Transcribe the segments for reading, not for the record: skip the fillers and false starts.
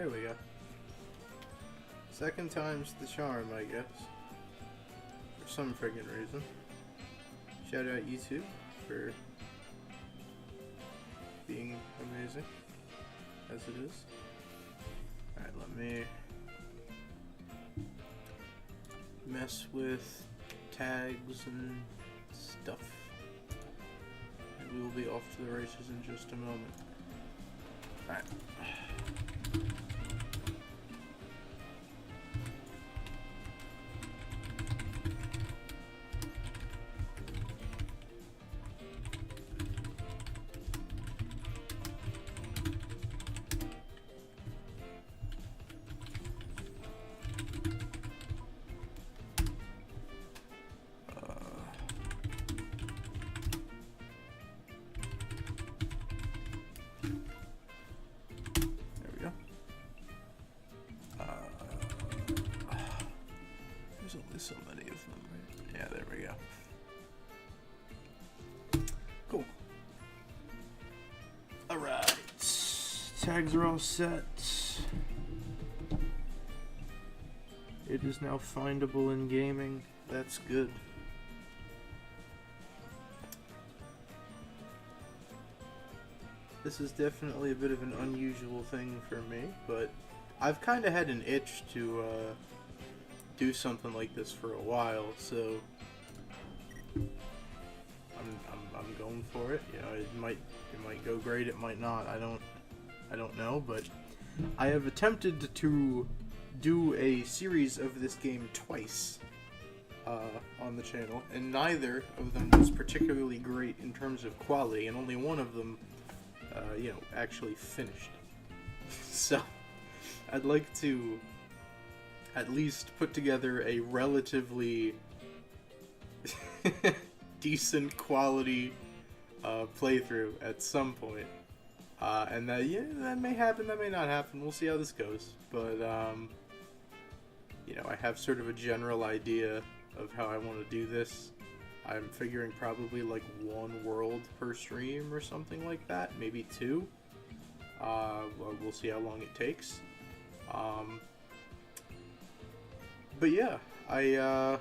There we go. Second time's the charm, I guess. For some friggin' reason. Shout out YouTube for being amazing, as it is. Alright, let me mess with tags and stuff. And we will be off to the races in just a moment. Alright. There's only so many of them, right? Yeah, there we go. Cool. Alright. Tags are all set. It is now findable in gaming. That's good. This is definitely a bit of an unusual thing for me, but I've kind of had an itch to do something like this for a while, so I'm going for it. You know, it might go great, it might not. I don't know, but I have attempted to do a series of this game twice on the channel, and neither of them was particularly great in terms of quality, and only one of them, you know, actually finished. So I'd like to at least put together a relatively decent quality playthrough at some point. And that, yeah, that may happen, that may not happen. We'll see how this goes. But, you know, I have sort of a general idea of how I want to do this. I'm figuring probably like 1 world per stream or something like that. Maybe 2. Well, we'll see how long it takes. But yeah, I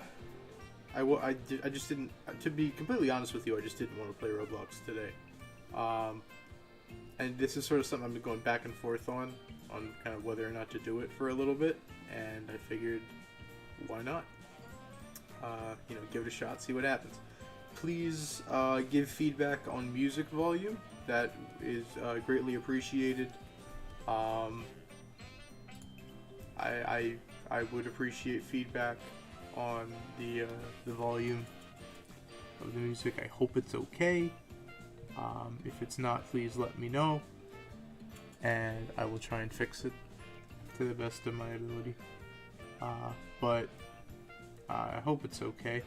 just didn't, to be completely honest with you, I just didn't want to play Roblox today. And this is sort of something I've been going back and forth on kind of whether or not to do it for a little bit, and I figured, why not? You know, give it a shot, see what happens. Please give feedback on music volume. That is greatly appreciated. I would appreciate feedback on the volume of the music. I hope it's okay. If it's not, please let me know, and I will try and fix it to the best of my ability. But I hope it's okay.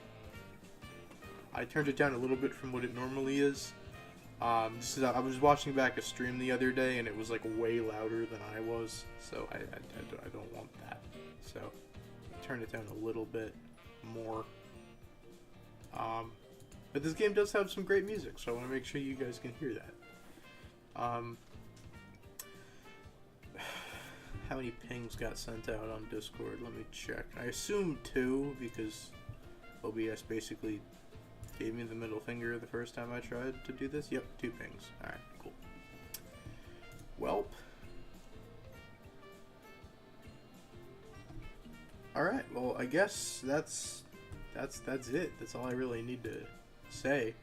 I turned it down a little bit from what it normally is. I was watching back a stream the other day, and it was like way louder than I was, so I don't want that. So I turned it down a little bit more. But this game does have some great music, so I want to make sure you guys can hear that. How many pings got sent out on Discord? Let me check. I assume 2, because OBS basically gave me the middle finger the first time I tried to do this. Yep, 2 pings. Alright, cool. Welp. Alright, well, I guess that's it. That's all I really need to say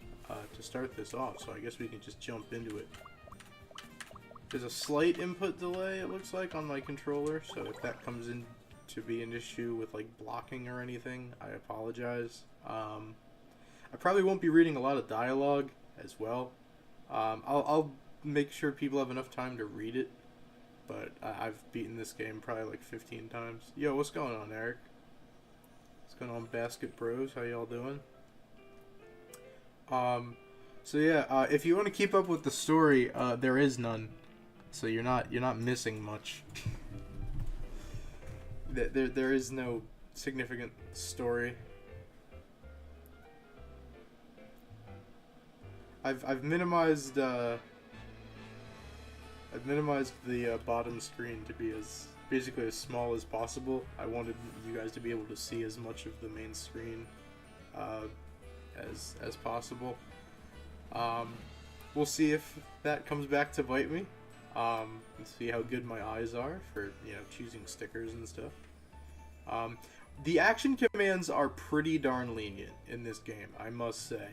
to start this off, so I guess we can just jump into it. There's a slight input delay, it looks like, on my controller, so if that comes in to be an issue with like blocking or anything, I apologize. I probably won't be reading a lot of dialogue as well. I'll make sure people have enough time to read it, but I've beaten this game probably like 15 times. Yo, what's going on, Eric? What's going on, Basket Bros? How y'all doing? So yeah, if you want to keep up with the story, there is none. So you're not missing much. There is no significant story. I've minimized I've minimized the bottom screen to be as basically as small as possible. I wanted you guys to be able to see as much of the main screen uh, as possible. We'll see if that comes back to bite me. And see how good my eyes are for choosing stickers and stuff. The action commands are pretty darn lenient in this game, I must say.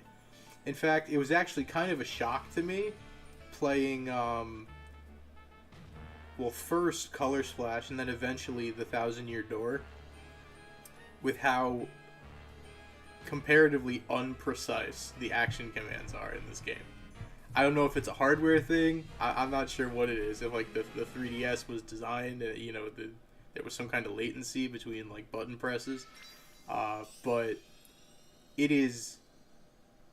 In fact, it was actually kind of a shock to me playing, well, first Color Splash and then eventually the Thousand Year Door, with how comparatively unprecise the action commands are in this game. I don't know if it's a hardware thing. I'm not sure what it is. If like the 3DS was designed, there was some kind of latency between like button presses, but it is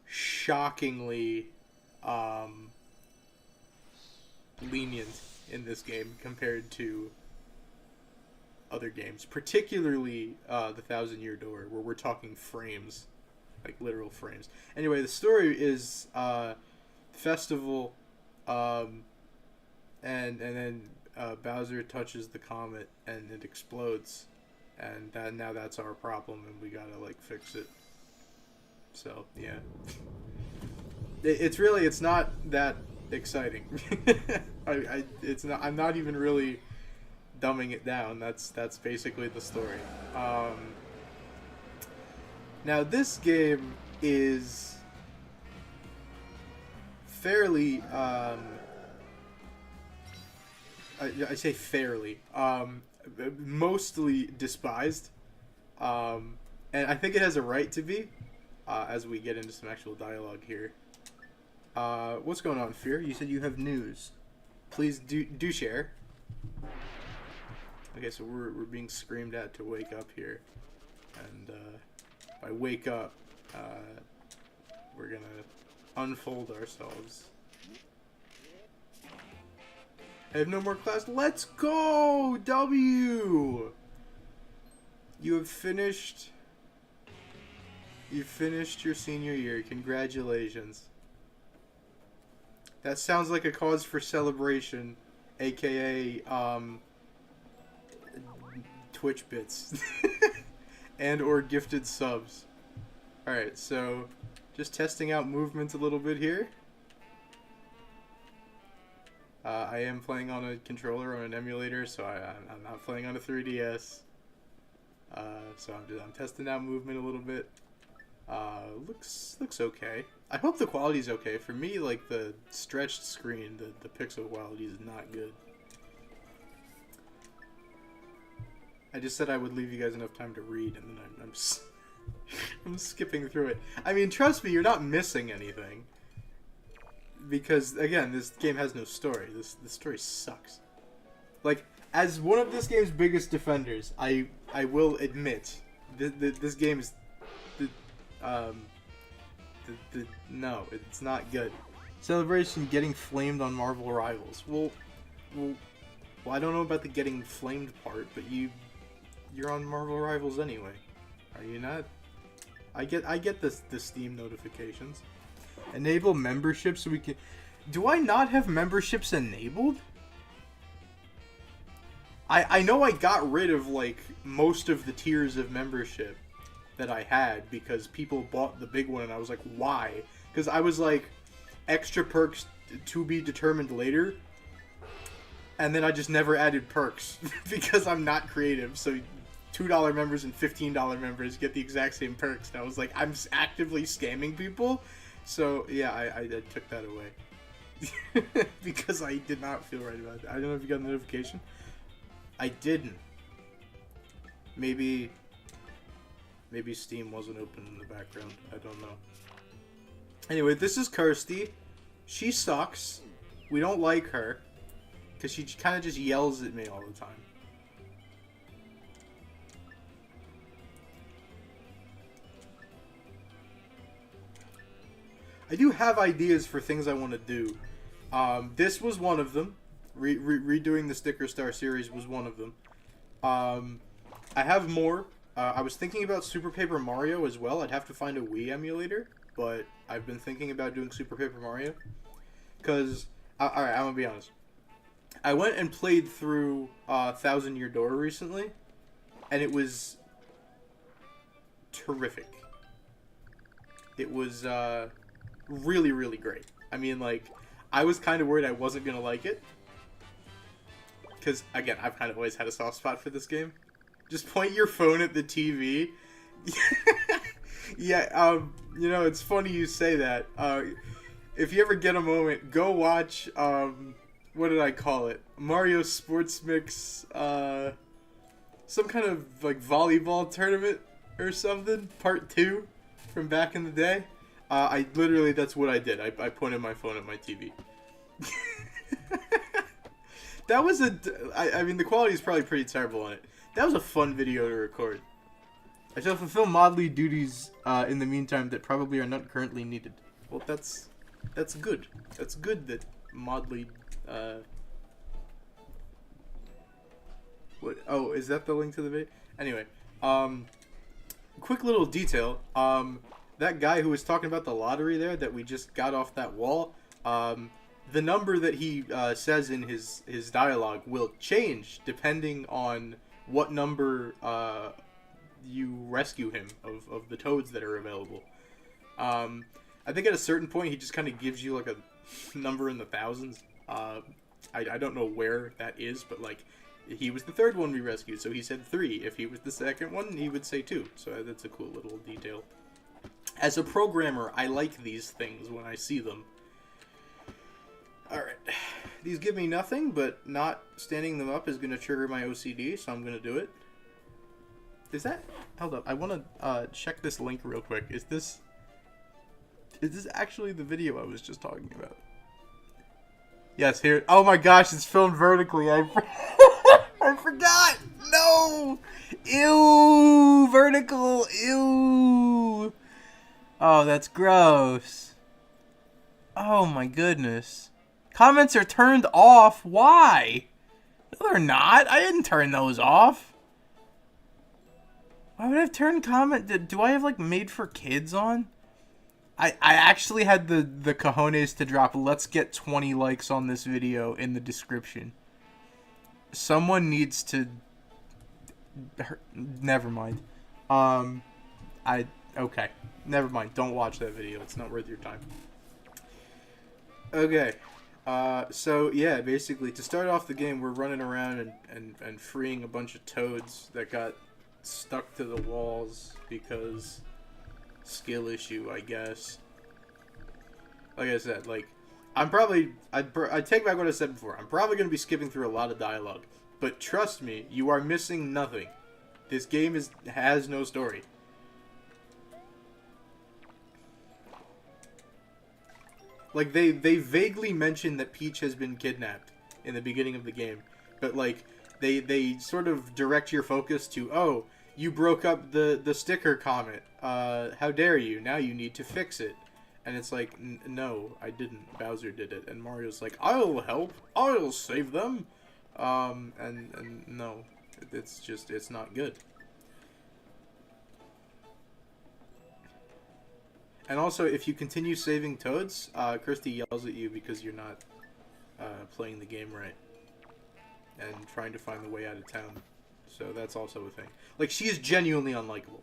shockingly lenient in this game compared to other games, particularly the Thousand Year Door, where we're talking frames, like literal frames. Anyway, the story is festival, and then Bowser touches the comet and it explodes, and now that's our problem, and we gotta like fix it. So yeah, it's not that exciting. I'm not even really dumbing it down. That's basically the story. Now this game is fairly I say fairly mostly despised, and I think it has a right to be, as we get into some actual dialogue here. What's going on, Fear? You said you have news. Please do share. Okay, so we're being screamed at to wake up here, and by wake up, we're gonna unfold ourselves. I have no more class. Let's go! W! You have finished. You finished your senior year. Congratulations. That sounds like a cause for celebration, aka Twitch bits and or gifted subs. Alright, so just testing out movement a little bit here. I am playing on a controller on an emulator, so I'm not playing on a 3DS. So I'm testing out movement a little bit. Looks okay. I hope the quality's okay. For me, like the stretched screen, the pixel quality is not good. I just said I would leave you guys enough time to read, and then I'm skipping through it. I mean, trust me, you're not missing anything. Because, again, this game has no story. This story sucks. Like, as one of this game's biggest defenders, I will admit, this game is... no, it's not good. Celebration getting flamed on Marvel Rivals. Well, I don't know about the getting flamed part, but you're on Marvel Rivals anyway. Are you not? I get the Steam notifications. Enable membership so we can... Do I not have memberships enabled? I know I got rid of, like, most of the tiers of membership that I had because people bought the big one, and I was like, why? Because I was like, extra perks to be determined later, and then I just never added perks because I'm not creative, so $2 members and $15 members get the exact same perks, and I was like, I'm actively scamming people. So, yeah, I took that away. Because I did not feel right about it. I don't know if you got a notification. I didn't. Maybe Steam wasn't open in the background. I don't know. Anyway, this is Kirsty. She sucks. We don't like her. Because she kind of just yells at me all the time. I do have ideas for things I want to do. This was one of them. Redoing the Sticker Star series was one of them. I have more. I was thinking about Super Paper Mario as well. I'd have to find a Wii emulator, but I've been thinking about doing Super Paper Mario. Because, alright, I'm going to be honest. I went and played through Thousand Year Door recently, and it was terrific. It was really, really great. I mean, like, I was kind of worried I wasn't going to like it. Because, again, I've kind of always had a soft spot for this game. Just point your phone at the TV. Yeah, you know, it's funny you say that. If you ever get a moment, go watch, what did I call it? Mario Sports Mix, some kind of, like, volleyball tournament or something, part 2 from back in the day. I literally, that's what I did. I pointed my phone at my TV. That was I mean, the quality is probably pretty terrible on it. That was a fun video to record. I shall fulfill Modly duties in the meantime that probably are not currently needed. Well, that's good. That's good that Modly, what? Oh, is that the link to the video? Anyway, quick little detail. That guy who was talking about the lottery there that we just got off that wall, the number that he says in his dialogue will change depending on what number you rescue him of the toads that are available. I think at a certain point he just kind of gives you like a number in the thousands. I don't know where that is, but like he was the third one we rescued, so he said 3. If he was the second one, he would say 2. So that's a cool little detail. As a programmer, I like these things when I see them. Alright. These give me nothing, but not standing them up is going to trigger my OCD, so I'm going to do it. Is that... Hold up. I want to check this link real quick. Is this actually the video I was just talking about? Yes, here... Oh my gosh, it's filmed vertically. I forgot! No! Ew! Vertical! Ew! Oh, that's gross. Oh my goodness. Comments are turned off. Why? No, they're not. I didn't turn those off. Why would I have turned comment? Do I have like made for kids on? I actually had the cojones to drop let's get 20 likes on this video in the description. Someone needs to... Never mind. Okay. Never mind. Don't watch that video. It's not worth your time. Okay. So, yeah, basically, to start off the game, we're running around and freeing a bunch of toads that got stuck to the walls because skill issue, I guess. Like I said, like, I take back what I said before. I'm probably going to be skipping through a lot of dialogue. But trust me, you are missing nothing. This game has no story. Like, they vaguely mention that Peach has been kidnapped in the beginning of the game. But, like, they sort of direct your focus to, oh, you broke up the sticker comet. How dare you? Now you need to fix it. And it's like, no, I didn't. Bowser did it. And Mario's like, I'll help. I'll save them. And no. It's not good. And also, if you continue saving toads, Christy yells at you because you're not playing the game right. And trying to find the way out of town. So that's also a thing. Like, she is genuinely unlikable.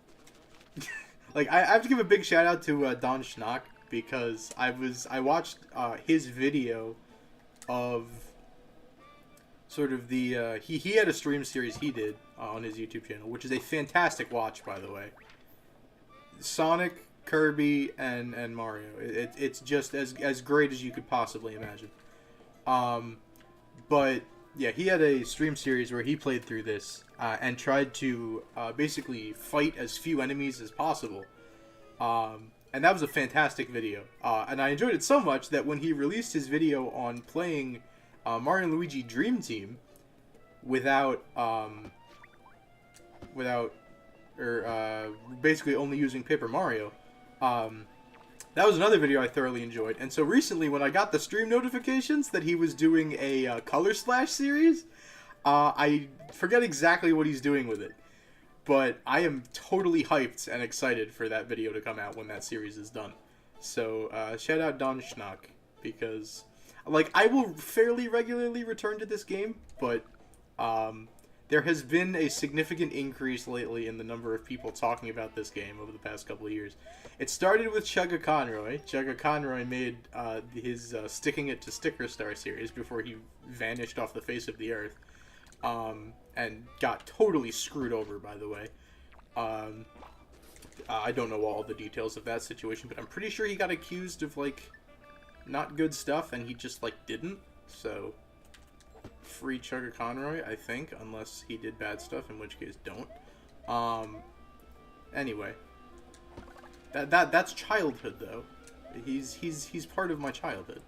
Like, I have to give a big shout out to Don Schnock, because I watched his video of sort of the... he had a stream series he did on his YouTube channel, which is a fantastic watch, by the way. Sonic, Kirby, and Mario. It's just as great as you could possibly imagine. But yeah, he had a stream series where he played through this and tried to basically fight as few enemies as possible. And that was a fantastic video. And I enjoyed it so much that when he released his video on playing Mario & Luigi Dream Team without basically only using Paper Mario, that was another video I thoroughly enjoyed. And so recently, when I got the stream notifications that he was doing a Color Slash series, I forget exactly what he's doing with it. But I am totally hyped and excited for that video to come out when that series is done. So, shout out Don Schnock, because Like, I will fairly regularly return to this game, but there has been a significant increase lately in the number of people talking about this game over the past couple of years. It started with Chugga Conroy. Chugga Conroy made his Sticking It to Sticker Star series before he vanished off the face of the earth, and got totally screwed over, by the way. I don't know all the details of that situation, but I'm pretty sure he got accused of, like, not good stuff, and he just, like, didn't. So, free Chugga Conroy, I think, unless he did bad stuff, in which case don't. Anyway. That's childhood, though. He's part of my childhood.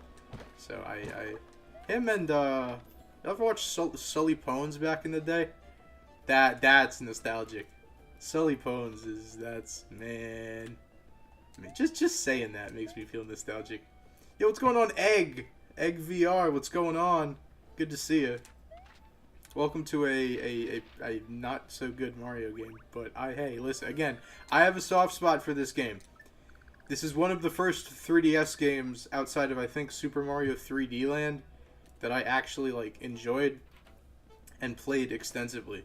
So, him and, ever watch Sully Pones back in the day? That's nostalgic. Sully Pones man. I mean, just saying that makes me feel nostalgic. Yo, what's going on, Egg VR? What's going on? Good to see you. Welcome to a not so good Mario game, but hey, listen again. I have a soft spot for this game. This is one of the first 3DS games outside of, I think, Super Mario 3D Land that I actually, like, enjoyed and played extensively.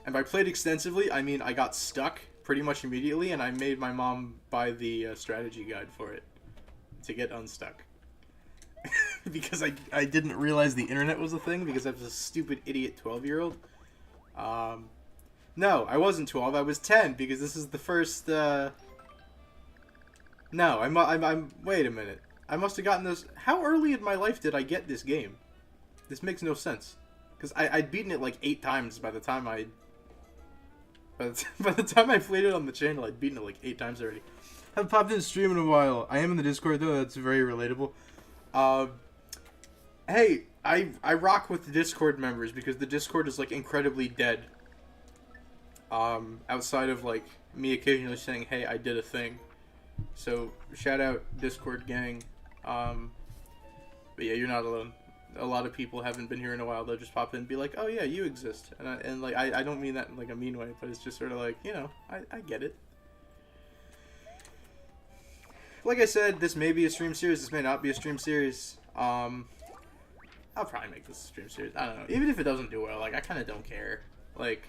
And by played extensively, I mean I got stuck pretty much immediately, and I made my mom buy the strategy guide for it to get unstuck. Because I didn't realize the internet was a thing, because I was a stupid idiot 12-year-old. No, I wasn't 12, I was 10, because this is the first, No, I'm wait a minute. I must have gotten this... How early in my life did I get this game? This makes no sense. Because I'd beaten it like 8 times by the time I... By the time I played it on the channel, I'd beaten it like 8 times already. Haven't popped in stream in a while. I am in the Discord, though. That's very relatable. Hey, I rock with the Discord members because the Discord is, like, incredibly dead. Outside of, like, me occasionally saying, hey, I did a thing. So, shout out Discord gang. But yeah, you're not alone. A lot of people haven't been here in a while. They'll just pop in and be like, oh yeah, you exist. And I don't mean that in, like, a mean way, but it's just sort of like, you know, I get it. Like I said, this may be a stream series. This may not be a stream series. I'll probably make this a stream series. I don't know. Even if it doesn't do well, like, I kind of don't care. Like,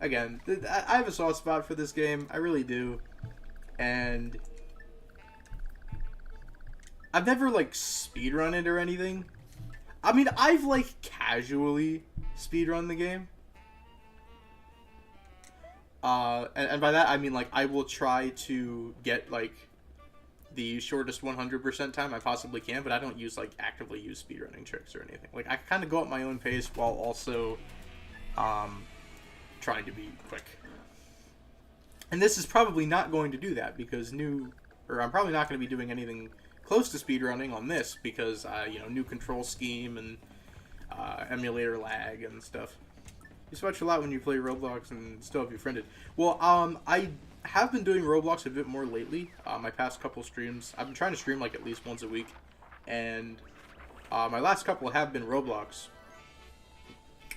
again, I have a soft spot for this game. I really do. And I've never, like, speedrun it or anything. I mean, I've, like, casually speedrun the game. And by that, I mean, like, I will try to get, like, the shortest 100% time I possibly can, but I don't actively use speedrunning tricks or anything. Like, I kind of go at my own pace while also, trying to be quick. And this is probably not going to do that, because I'm probably not going to be doing anything close to speedrunning on this, because, you know, new control scheme and, emulator lag and stuff. You switch a lot when you play Roblox and still have befriended. Well, I have been doing Roblox a bit more lately. My past couple streams, I've been trying to stream, like, at least once a week, and, my last couple have been Roblox.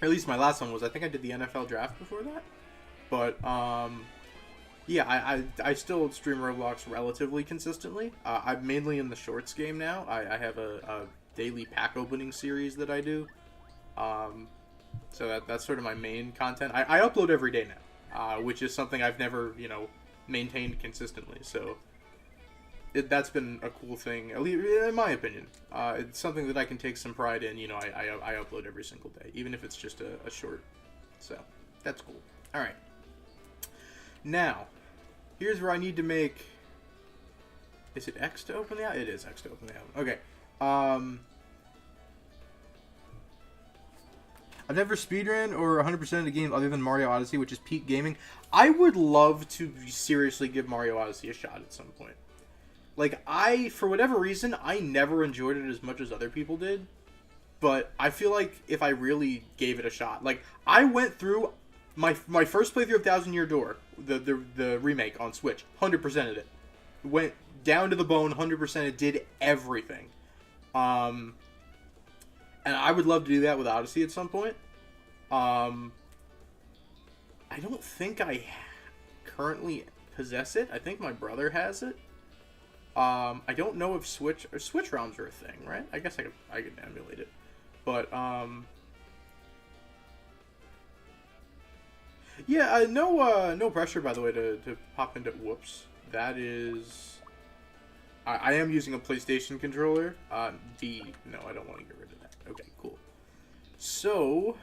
Or at least my last one was, I think I did the NFL draft before that, but, yeah, I still stream Roblox relatively consistently. I'm mainly in the shorts game now. I have a daily pack opening series that I do. So that's sort of my main content. I upload every day now, which is something I've never, you know, maintained consistently. So that's been a cool thing, at least in my opinion. It's something that I can take some pride in. You know, I upload every single day, even if it's just a short. So that's cool. All right. Now, here's where I need to make... Is it X to open the album? It is X to open the album. Okay. I've never speedrun or 100% of the game other than Mario Odyssey, which is peak gaming. I would love to seriously give Mario Odyssey a shot at some point. Like, for whatever reason, I never enjoyed it as much as other people did. But I feel like if I really gave it a shot... Like, I went through... My first playthrough of Thousand Year Door, the remake on Switch, 100%ed it. Went down to the bone, 100%. It did everything. And I would love to do that with Odyssey at some point. I don't think I currently possess it. I think my brother has it. I don't know if Switch ROMs are a thing, right? I guess I could emulate it, but yeah, no pressure, by the way, to pop into. Whoops, that is. I am using a PlayStation controller. No, I don't want to get rid of that. Okay, cool. So,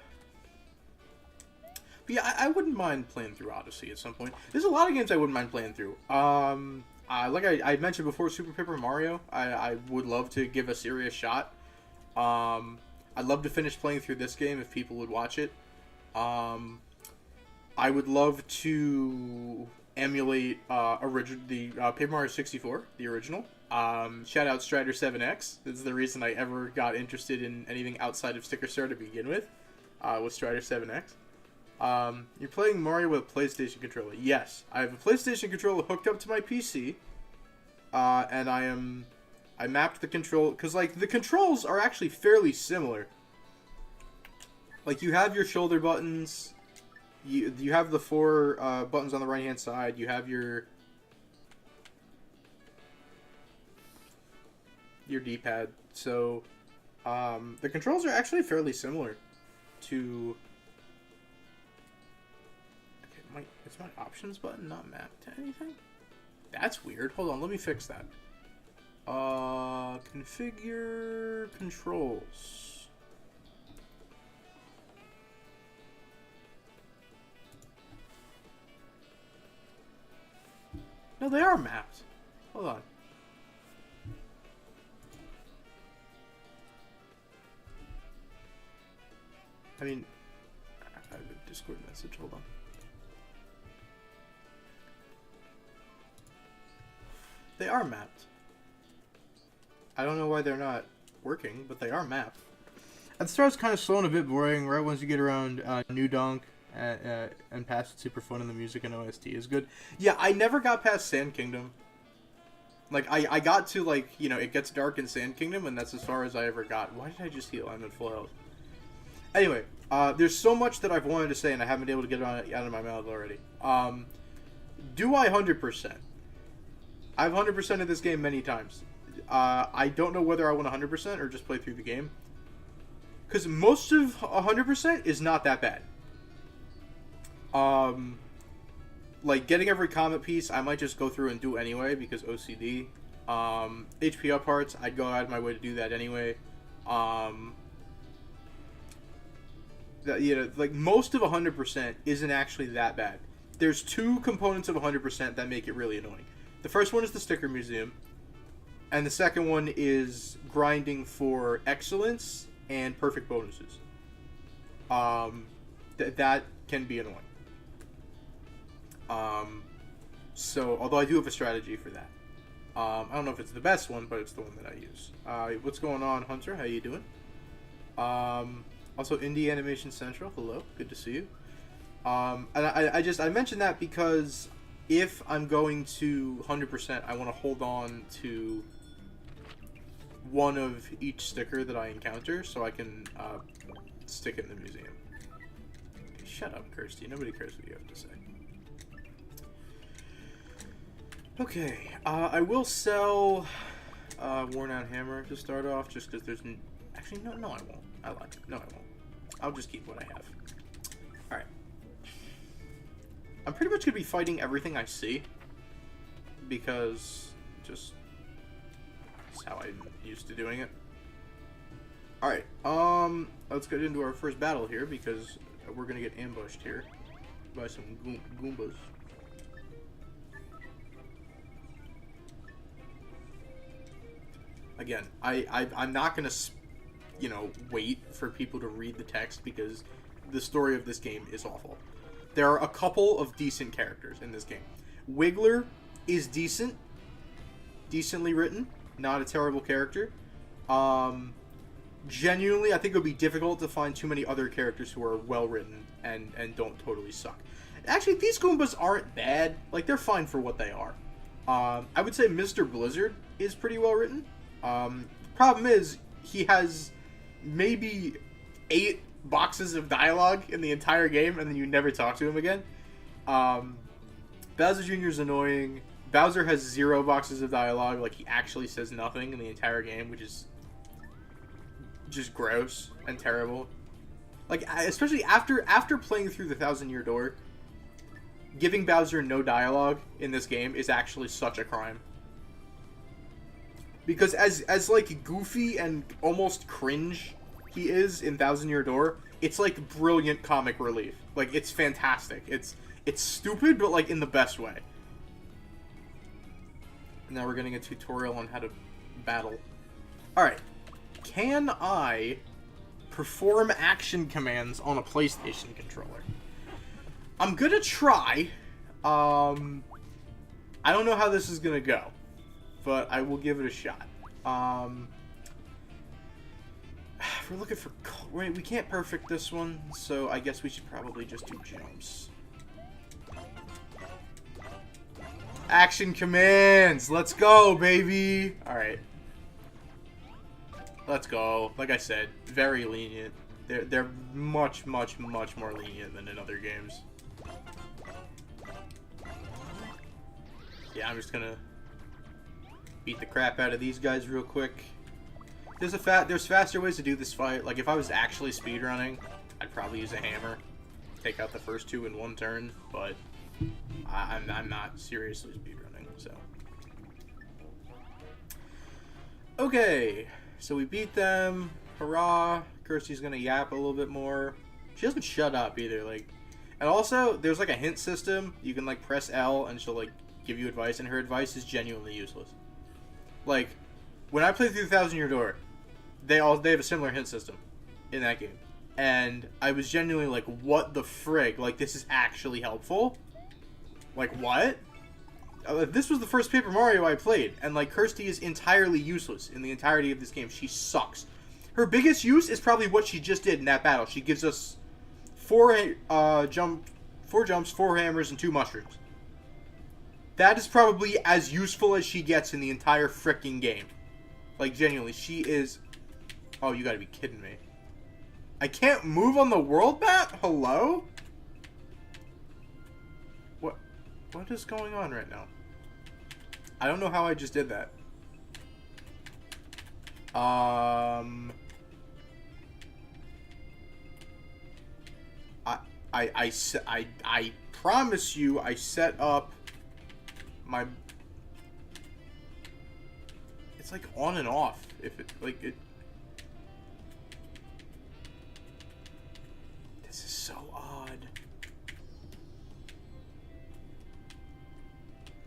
but yeah, I wouldn't mind playing through Odyssey at some point. There's a lot of games I wouldn't mind playing through. Like I mentioned before, Super Paper Mario, I would love to give a serious shot. I'd love to finish playing through this game if people would watch it. I would love to emulate the Paper Mario 64, the original. Shout out Strider 7X. This is the reason I ever got interested in anything outside of Sticker Star to begin with Strider 7X. You're playing Mario with a PlayStation controller. Yes, I have a PlayStation controller hooked up to my PC, and I mapped the control, because, like, the controls are actually fairly similar. Like, you have your shoulder buttons, you have the four buttons on the right hand side, you have your D-pad, so the controls are actually fairly similar to. Okay, is my options button not mapped to anything? That's weird. Hold on, let me fix that. Configure controls. No, they are mapped. Hold on. I mean, I have a Discord message. Hold on. They are mapped. I don't know why they're not working, but they are mapped. At the start, it's kind of slow and a bit boring. Right once you get around New Donk and past, it's super fun, and the music and OST is good. Yeah, I never got past Sand Kingdom. Like, I got to, like, you know, it gets dark in Sand Kingdom, and that's as far as I ever got. Why did I just heal? I'm in full health. Anyway, there's so much that I've wanted to say, and I haven't been able to get it out of my mouth already. Do I 100%? I've 100%ed this game many times. I don't know whether I want 100% or just play through the game. Because most of 100% is not that bad. Like, getting every comet piece, I might just go through and do anyway, because OCD. HP up hearts, I'd go out of my way to do that anyway. You know, like, most of 100% isn't actually that bad. There's two components of 100% that make it really annoying. The first one is the Sticker Museum, and the second one is grinding for excellence and perfect bonuses. That can be annoying. So, although I do have a strategy for that. I don't know if it's the best one, but it's the one that I use. What's going on, Hunter? How you doing? Also, Indie Animation Central, hello, good to see you. And I mentioned that because if I'm going to 100%, I want to hold on to one of each sticker that I encounter, so I can stick it in the museum. Okay, shut up, Kirsty. Nobody cares what you have to say. Okay, I will sell Worn Out Hammer to start off, just because there's... Actually, no, I won't. I like it. No, I won't. I'll just keep what I have. Alright. I'm pretty much going to be fighting everything I see, because just... that's how I'm used to doing it. Alright, let's get into our first battle here, because we're going to get ambushed here by some Goombas. Again, I'm not going to, you know, wait for people to read the text, because the story of this game is awful. There are a couple of decent characters in this game. Wiggler is decent. Decently written. Not a terrible character. Genuinely, I think it would be difficult to find too many other characters who are well written and don't totally suck. Actually, these Goombas aren't bad. Like, they're fine for what they are. I would say Mr. Blizzard is pretty well written. Problem is, he has maybe 8 boxes of dialogue in the entire game, and then you never talk to him again. Bowser Jr. is annoying. Bowser has 0 boxes of dialogue. Like, he actually says nothing in the entire game, which is just gross and terrible. Like, especially after playing through the Thousand Year Door, giving Bowser no dialogue in this game is actually such a crime. Because as like goofy and almost cringe he is in Thousand Year Door, it's like brilliant comic relief. Like, it's fantastic. It's stupid, but like in the best way. Now we're getting a tutorial on how to battle. Alright. Can I perform action commands on a PlayStation controller? I'm gonna try. I don't know how this is gonna go, but I will give it a shot. We're looking for... Wait, we can't perfect this one, so I guess we should probably just do jumps. Action commands! Let's go, baby! Alright. Let's go. Like I said, very lenient. They're much, much, much more lenient than in other games. Yeah, I'm just gonna beat the crap out of these guys real quick. There's faster ways to do this fight. Like, if I was actually speedrunning, I'd probably use a hammer. Take out the first 2 in 1 turn, but I'm not seriously speedrunning, so. Okay, so we beat them. Hurrah. Kirsty's gonna yap a little bit more. She doesn't shut up either, like. And also, there's like a hint system. You can like press L and she'll like give you advice, and her advice is genuinely useless. Like, when I played through Thousand Year Door, they have a similar hint system in that game. And I was genuinely like, what the frig? Like, this is actually helpful? Like, what? This was the first Paper Mario I played, and like, Kirsty is entirely useless in the entirety of this game. She sucks. Her biggest use is probably what she just did in that battle. She gives us 4 jumps, 4 hammers, and 2 mushrooms. That is probably as useful as she gets in the entire frickin' game. Like, genuinely, she is... Oh, you gotta be kidding me. I can't move on the world map? Hello? What is going on right now? I don't know how I just did that. I promise you I set up my... It's like on and off. If it, like, it... This is so odd.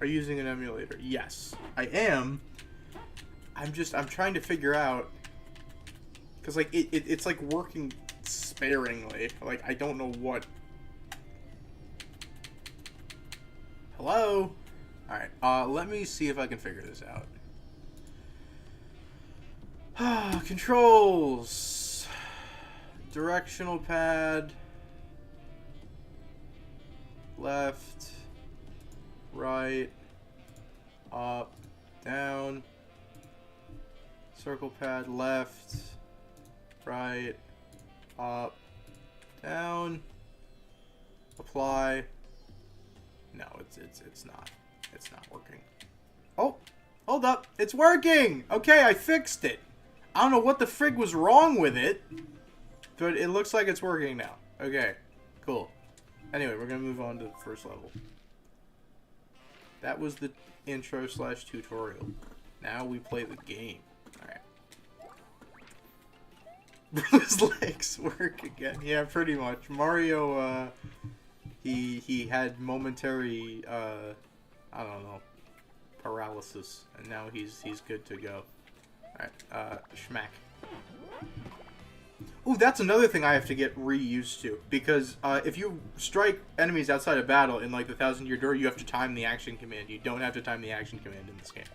Are you using an emulator? Yes, I am. I'm trying to figure out... Because, like, it's, like, working sparingly. Like, I don't know what... Hello? Alright, let me see if I can figure this out. Controls. Directional pad. Left. Right. Up. Down. Circle pad. Left. Right. Up. Down. Apply. No, it's not. It's not working. Oh! Hold up. It's working! Okay, I fixed it. I don't know what the frig was wrong with it, but it looks like it's working now. Okay, cool. Anyway, we're gonna move on to the first level. That was the intro/tutorial. Now we play the game. Alright. His legs work again. Yeah, pretty much. Mario, he had momentary, I don't know, paralysis, and now he's good to go. Alright, schmack. Ooh, that's another thing I have to get re-used to, because if you strike enemies outside of battle in like the Thousand Year Door, you have to time the action command. You don't have to time the action command in this game.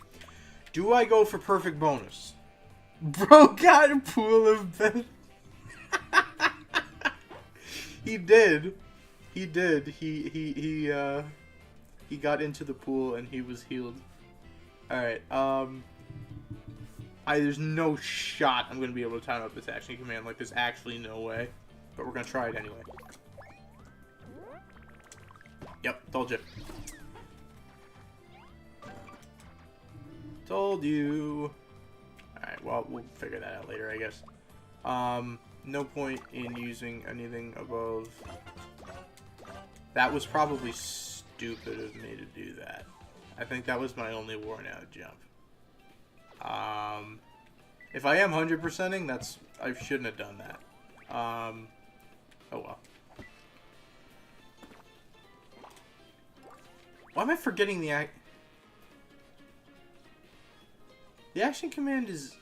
Do I go for perfect bonus? Bro got a pool of death. He did. He did. He got into the pool and he was healed. Alright, there's no shot I'm going to be able to time up this action command. Like, there's actually no way. But we're going to try it anyway. Yep, told you. Told you. Alright, well, we'll figure that out later, I guess. No point in using anything above... That was probably stupid of me to do that. I think that was my only worn out jump. If I am 100%ing, that's... I shouldn't have done that. Oh well. Why am I forgetting the action command is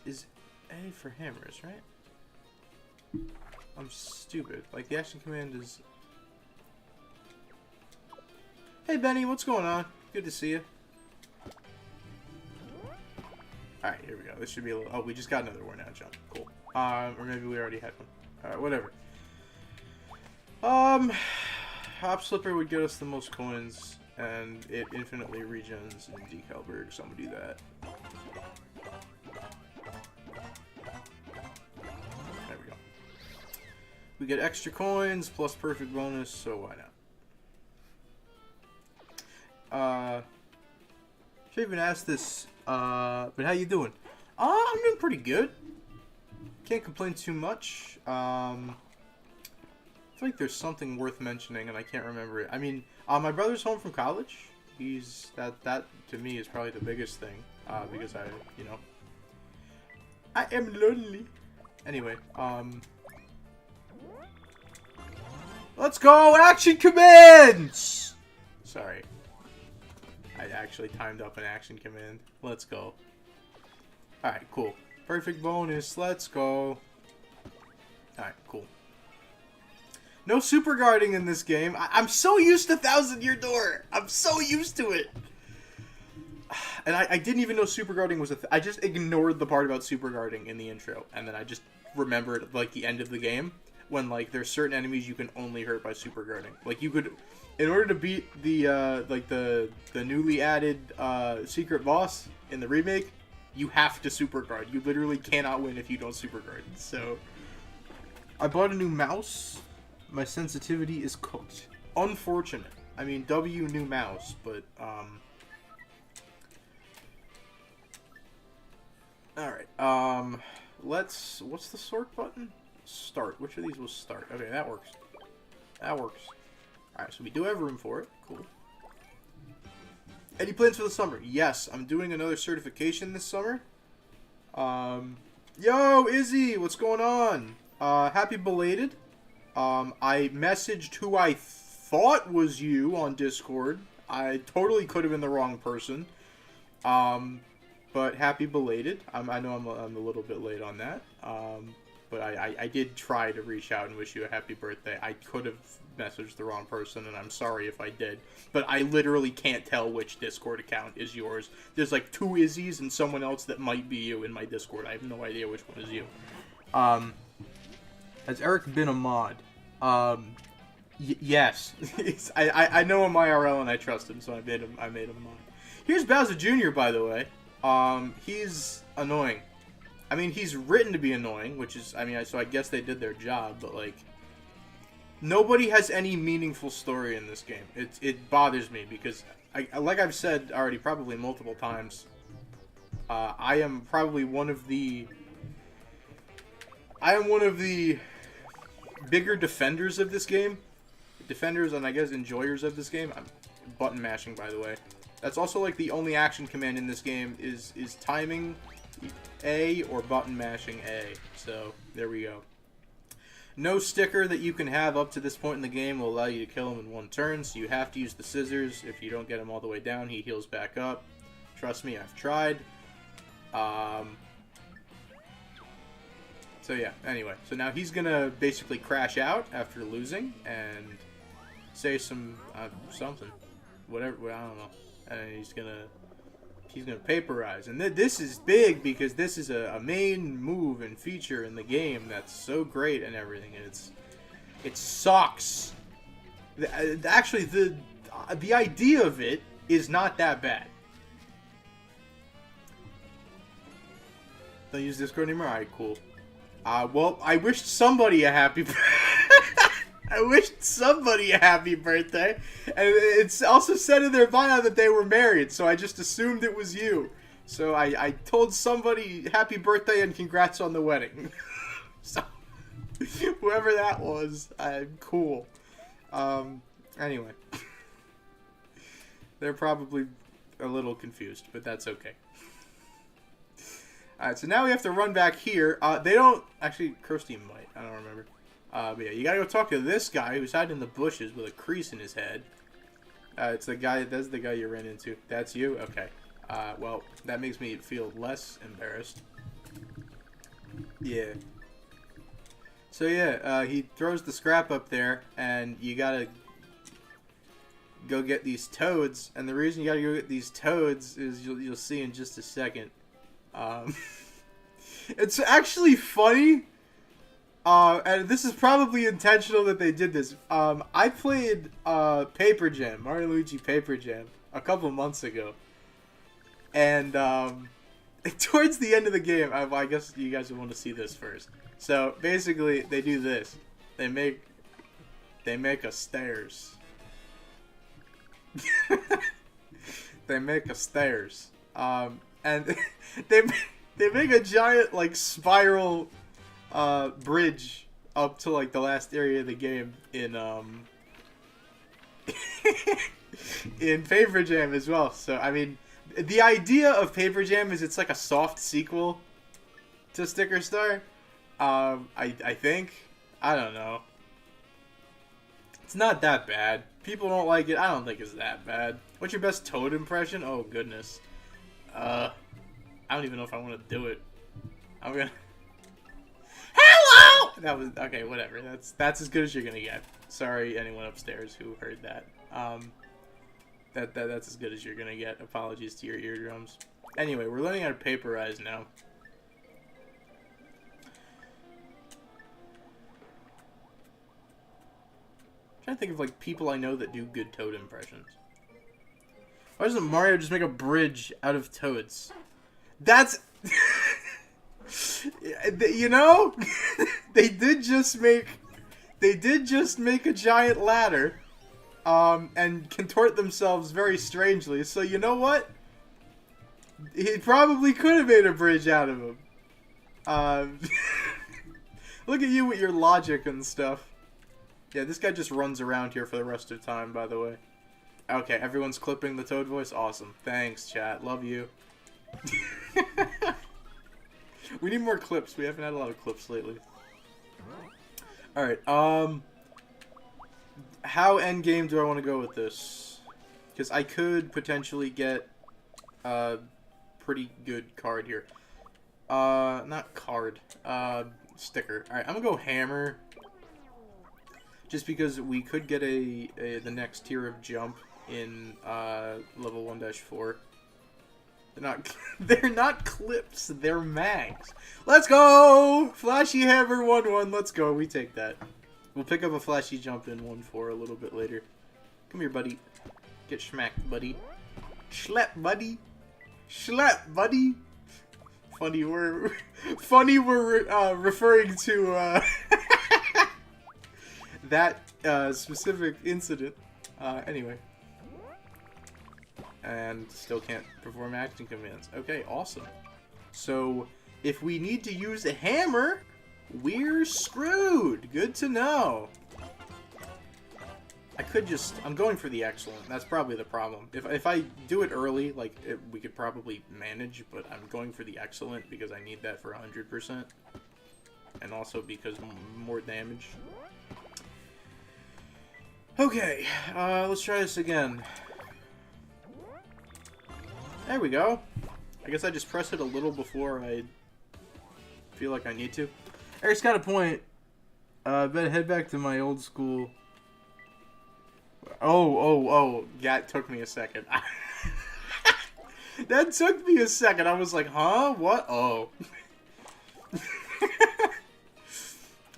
A for hammers, right? I'm stupid. Like, the action command is... Hey, Benny, what's going on? Good to see you. Alright, here we go. This should be a little... Oh, we just got another worn out jump. Cool. Or maybe we already had one. Alright, whatever. Hop Slipper would get us the most coins, and it infinitely regens in Decalburg, so I'm gonna do that. There we go. We get extra coins, plus perfect bonus, so why not? Should even ask this, but how you doing? I'm doing pretty good. Can't complain too much. I feel like there's something worth mentioning, and I can't remember it. I mean, my brother's home from college. He's that to me is probably the biggest thing, because you know, I am lonely. Anyway, let's go, action commands. Sorry, I actually timed up an action command. Let's go. All right, cool. Perfect bonus. Let's go. All right, cool. No super guarding in this game. I'm so used to Thousand Year Door. I'm so used to it. And I didn't even know super guarding was a I just ignored the part about super guarding in the intro. And then I just remembered, like, the end of the game. When, like, there's certain enemies you can only hurt by super guarding. Like, you could... In order to beat the, like, the newly added, secret boss in the remake, you have to super guard. You literally cannot win if you don't super guard. So... I bought a new mouse. My sensitivity is cooked. Unfortunate. I mean, W new mouse, but, alright, let's... What's the sort button? Start. Which of these will start? Okay, that works. That works. Alright, so we do have room for it. Cool. Any plans for the summer? Yes, I'm doing another certification this summer. Yo, Izzy, what's going on? Happy belated. I messaged who I thought was you on Discord. I totally could have been the wrong person. But happy belated. I know I'm a little bit late on that. But I did try to reach out and wish you a happy birthday. I could have messaged the wrong person, and I'm sorry if I did. But I literally can't tell which Discord account is yours. There's like 2 Izzy's and someone else that might be you in my Discord. I have no idea which one is you. Has Eric been a mod? Yes. I know him IRL and I trust him, so I made him mod. Here's Bowser Jr., by the way. He's annoying. I mean, he's written to be annoying, which is, I mean, so I guess they did their job, but, like, nobody has any meaningful story in this game. It bothers me, because, like I've said already probably multiple times, I am probably one of the bigger defenders of this game. Defenders and, I guess, enjoyers of this game. I'm button mashing, by the way. That's also, like, the only action command in this game is timing A or button mashing A. So, there we go. No sticker that you can have up to this point in the game will allow you to kill him in one turn, so you have to use the scissors. If you don't get him all the way down, he heals back up. Trust me, I've tried. So yeah, anyway. So now he's gonna basically crash out after losing and say something. Whatever, I don't know. And he's gonna vaporize. And this is big because this is a main move and feature in the game that's so great and everything. And it sucks. Actually, the idea of it is not that bad. Don't use Discord anymore? Alright, cool. Well, I wished somebody a happy I wished somebody a happy birthday. And it's also said in their bio that they were married, so I just assumed it was you. So I told somebody happy birthday and congrats on the wedding. So whoever that was, I'm cool. Anyway. They're probably a little confused, but that's okay. Alright, so now we have to run back here. They don't... Actually, Kirsty might. I don't remember. But yeah, you gotta go talk to this guy who's hiding in the bushes with a crease in his head. It's the guy... That's the guy you ran into. That's you? Okay. Well, that makes me feel less embarrassed. Yeah. So yeah, he throws the scrap up there, and you gotta go get these toads. And the reason you gotta go get these toads is you'll see in just a second. It's actually funny. And this is probably intentional that they did this. I played Paper Jam, Mario Luigi Paper Jam, a couple months ago. And towards the end of the game, I guess you guys will want to see this first. So basically, they do this. They make a stairs. They make a stairs. And they make a giant like spiral bridge up to like the last area of the game in in Paper Jam as well. So I mean, the idea of Paper Jam is it's like a soft sequel to Sticker Star. I think. I don't know. It's not that bad. People don't like it. I don't think it's that bad. What's your best Toad impression? Oh goodness. I don't even know if I want to do it. I'm gonna. Hello. That was okay. Whatever. That's as good as you're gonna get. Sorry, anyone upstairs who heard that. That's as good as you're gonna get. Apologies to your eardrums. Anyway, we're learning how to paperize now. I'm trying to think of like people I know that do good Toad impressions. Why doesn't Mario just make a bridge out of toads? That's you know, they did just make a giant ladder, and contort themselves very strangely. So you know what? He probably could have made a bridge out of them. Look at you with your logic and stuff. Yeah, this guy just runs around here for the rest of time, by the way. Okay, everyone's clipping the Toad voice? Awesome. Thanks, chat. Love you. We need more clips. We haven't had a lot of clips lately. Alright, how endgame do I want to go with this? Because I could potentially get a pretty good card here. Not card. Sticker. Alright, I'm gonna go hammer. Just because we could get the next tier of jump in level 1-4. They're not clips, they're mags. Let's go! Flashy hammer 1-1, let's go. We take that. We'll pick up a flashy jump in 1-4 a little bit later. Come here, buddy. Get schmacked, buddy. Schlep, buddy. Schlep, buddy. Funny we're referring to that specific incident. Anyway. And still can't perform action commands. Okay, awesome. So, if we need to use a hammer, we're screwed. Good to know. I'm going for the excellent. That's probably the problem. If I do it early, like, we could probably manage, but I'm going for the excellent because I need that for 100%. And also because more damage. Okay, let's try this again. There we go. I guess I just press it a little before I feel like I need to. Eric's got a point. I better head back to my old school. Oh. That took me a second. That took me a second. I was like, huh? What? Oh.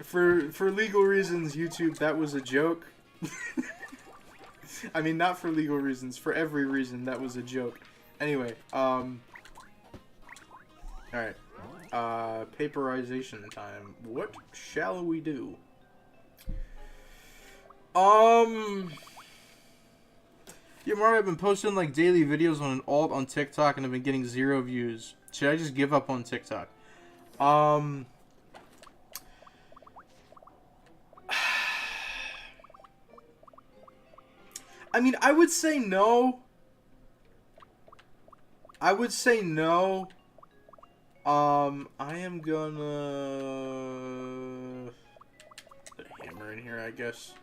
For legal reasons, YouTube, that was a joke. I mean, not for legal reasons. For every reason, that was a joke. Anyway, alright. Paperization time. What shall we do? Yeah, Mario, I've been posting like daily videos on an alt on TikTok and I've been getting 0 views. Should I just give up on TikTok? I mean, I would say no. I would say no. I am gonna put a hammer in here, I guess.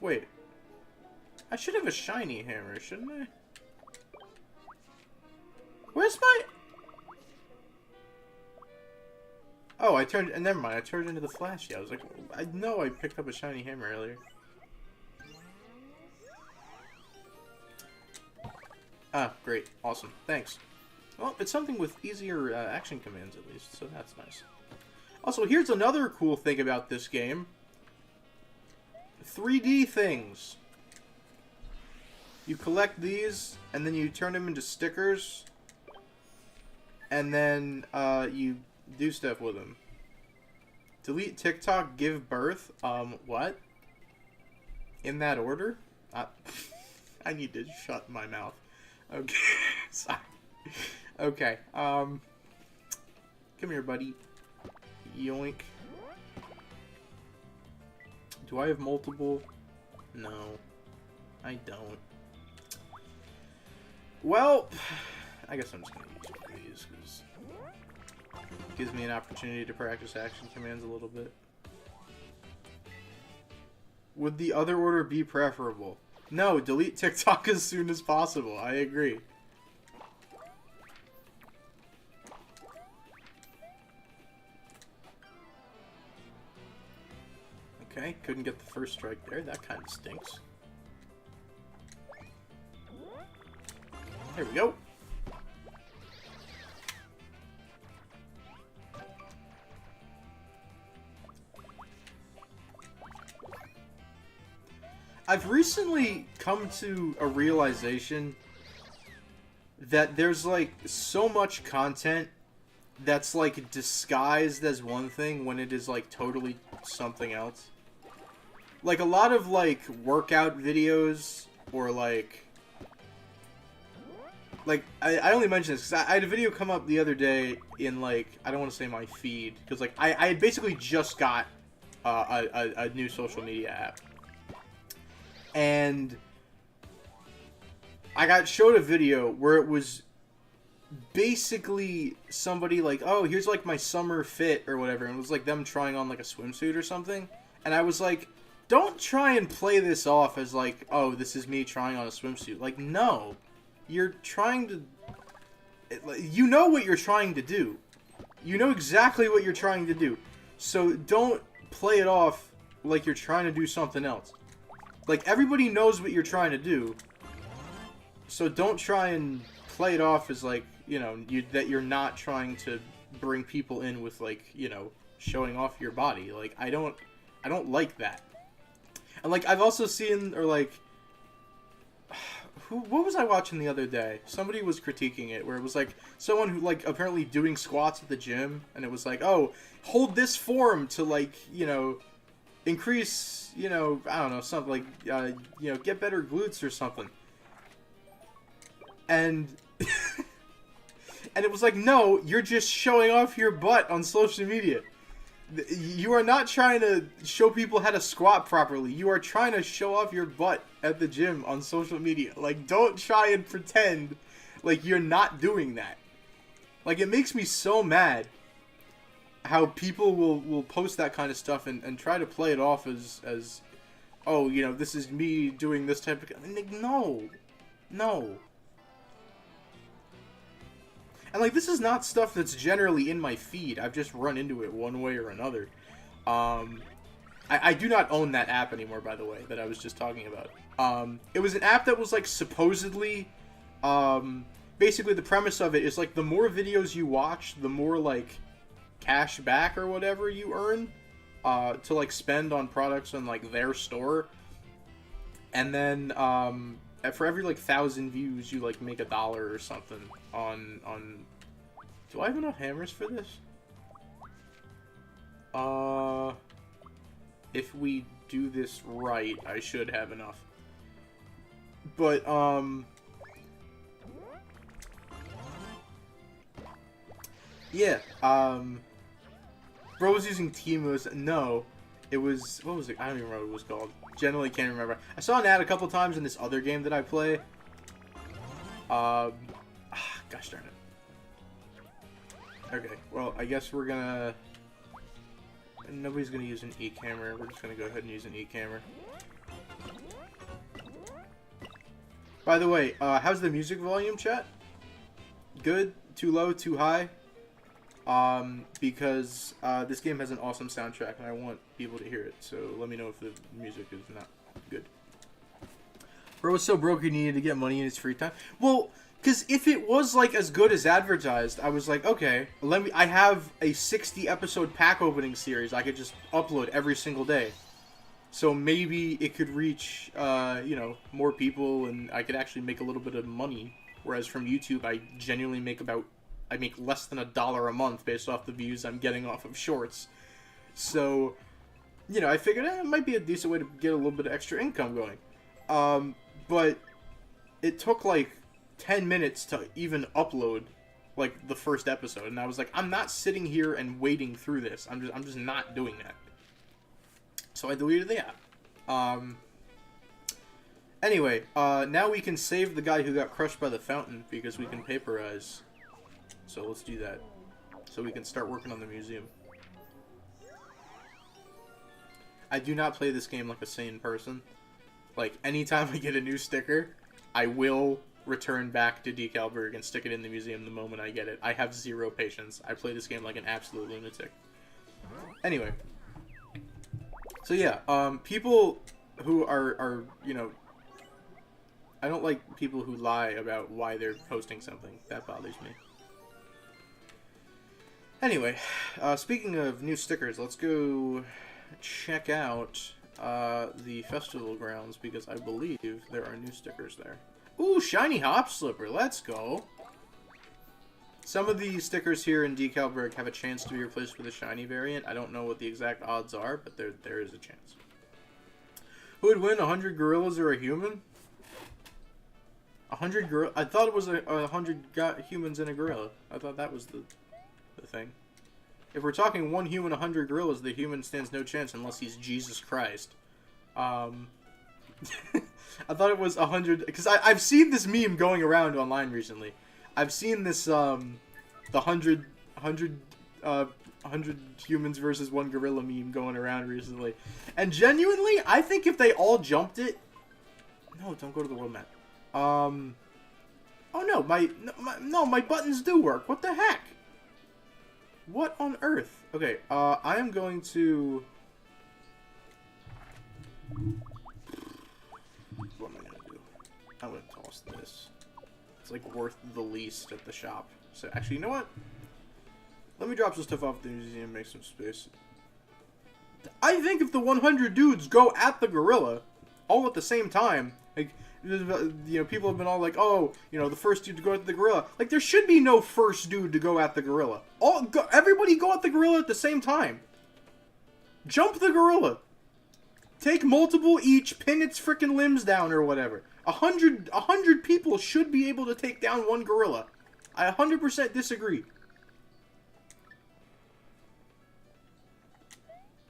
Wait. I should have a shiny hammer, shouldn't I? Where's my... Oh, I turned... Never mind, I turned into the Flashy. I was like, I know I picked up a shiny hammer earlier. Ah, great. Awesome. Thanks. Well, it's something with easier action commands, at least, so that's nice. Also, here's another cool thing about this game. 3D things. You collect these, and then you turn them into stickers, and then you do stuff with them. Delete TikTok, give birth. What? In that order? I need to shut my mouth. Okay, sorry. Okay, come here, buddy. Yoink. Do I have multiple? No, I don't. Well, I guess I'm just gonna use one of these, because it gives me an opportunity to practice action commands a little bit. Would the other order be preferable? No, delete TikTok as soon as possible. I agree. Okay, couldn't get the first strike there. That kind of stinks. There we go. I've recently come to a realization that there's like so much content that's like disguised as one thing when it is like totally something else. Like a lot of like workout videos or like I only mention this because I had a video come up the other day in like, I don't want to say my feed, because like I basically just got a new social media app, and I got showed a video where it was basically somebody like, oh, here's like my summer fit or whatever, and it was like them trying on like a swimsuit or something, and I was like, don't try and play this off as like, oh, this is me trying on a swimsuit. Like, no. You're trying to... You know what you're trying to do. You know exactly what you're trying to do. So don't play it off like you're trying to do something else. Like, everybody knows what you're trying to do. So don't try and play it off as like, you know, that you're not trying to bring people in with like, you know, showing off your body. Like, I don't like that. And like, I've also seen, or like... What was I watching the other day? Somebody was critiquing it, where it was like someone who like apparently doing squats at the gym, and it was like, oh, hold this form to like, you know, increase, you know, I don't know, something like, you know, get better glutes or something. And and it was like, no, you're just showing off your butt on social media. You are not trying to show people how to squat properly. You are trying to show off your butt at the gym on social media. Like, don't try and pretend like you're not doing that. Like, it makes me so mad how people will post that kind of stuff and try to play it off as, oh, you know, this is me doing this type of... Like, no. No. And, like, this is not stuff that's generally in my feed. I've just run into it one way or another. I do not own that app anymore, by the way, that I was just talking about. It was an app that was, like, supposedly... basically, the premise of it is, like, the more videos you watch, the more, like, cash back or whatever you earn to, like, spend on products on, like, their store. And then, for every, like, 1,000 views, you, like, make $1 or something on... Do I have enough hammers for this? If we do this right, I should have enough. But, yeah, bro was using Temus. No, it was, what was it? I don't even remember what it was called. Generally can't remember. I saw an ad a couple times in this other game that I play. Gosh darn it. Okay, well, I guess we're gonna... Nobody's gonna use an E-camera. We're just gonna go ahead and use an E-camera. By the way, how's the music volume, chat? Good? Too low? Too high? Because this game has an awesome soundtrack and I want people to hear it, so let me know if the music is not good. Bro was so broke he needed to get money in his free time. Well, because if it was like as good as advertised, I was like, okay, I have a 60 episode pack opening series I could just upload every single day. So maybe it could reach, you know, more people and I could actually make a little bit of money. Whereas from YouTube, I genuinely make I make less than $1 a month based off the views I'm getting off of shorts. So, you know, I figured it might be a decent way to get a little bit of extra income going. But it took like 10 minutes to even upload like the first episode, and I was like, I'm not sitting here and waiting through this. I'm just not doing that. So I deleted the app. Anyway, now we can save the guy who got crushed by the fountain because we can paperize. So let's do that. So we can start working on the museum. I do not play this game like a sane person. Like, anytime I get a new sticker, I will return back to Decalburg and stick it in the museum the moment I get it. I have zero patience. I play this game like an absolute lunatic. Anyway. So yeah, people who are, you know, I don't like people who lie about why they're posting something. That bothers me. Anyway, speaking of new stickers, let's go check out the festival grounds because I believe there are new stickers there. Ooh, shiny hop slipper. Let's go. Some of the stickers here in Decalburg have a chance to be replaced with a shiny variant. I don't know what the exact odds are, but there is a chance. Who would win, 100 gorillas or a human? 100 gorilla? I thought it was 100 humans and a gorilla. I thought that was the thing. If we're talking one human, 100 gorillas, the human stands no chance unless he's Jesus Christ. I thought it was 100, because I've seen this meme going around online recently. I've seen this, the 100 humans versus one gorilla meme going around recently. And genuinely, I think if they all jumped it... No, don't go to the world map. Oh no, my buttons do work. What the heck? What on earth? Okay, I am going to... What am I gonna do? I'm gonna toss this. It's like worth the least at the shop. So actually, you know what? Let me drop some stuff off at the museum and make some space. I think if the 100 dudes go at the gorilla all at the same time, like, you know, people have been all like, oh, you know, the first dude to go at the gorilla. Like, there should be no first dude to go at the gorilla. Everybody go at the gorilla at the same time. Jump the gorilla. Take multiple each, pin its freaking limbs down or whatever. 100 people should be able to take down one gorilla. I 100% disagree.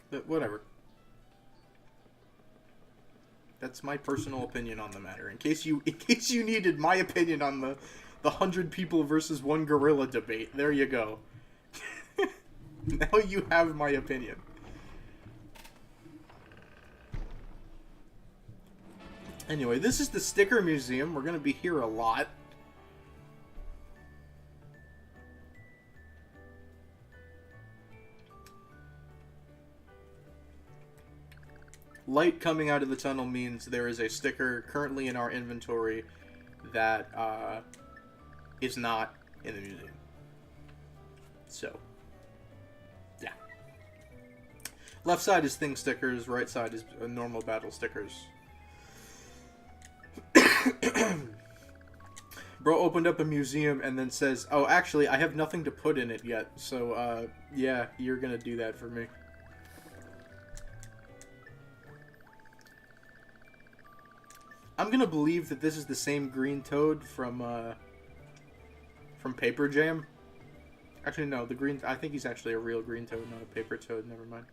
But whatever. That's my personal opinion on the matter. In case you needed my opinion on the 100 people versus one gorilla debate, there you go. Now you have my opinion. Anyway, this is the sticker museum. We're gonna be here a lot. Light coming out of the tunnel means there is a sticker currently in our inventory that is not in the museum. So, yeah. Left side is thing stickers, right side is normal battle stickers. Bro opened up a museum and then says, oh, actually, I have nothing to put in it yet, so, yeah, you're gonna do that for me. I'm gonna believe that this is the same green toad from Paper Jam. Actually, no, the green... I think he's actually a real green toad, not a paper toad. Never mind.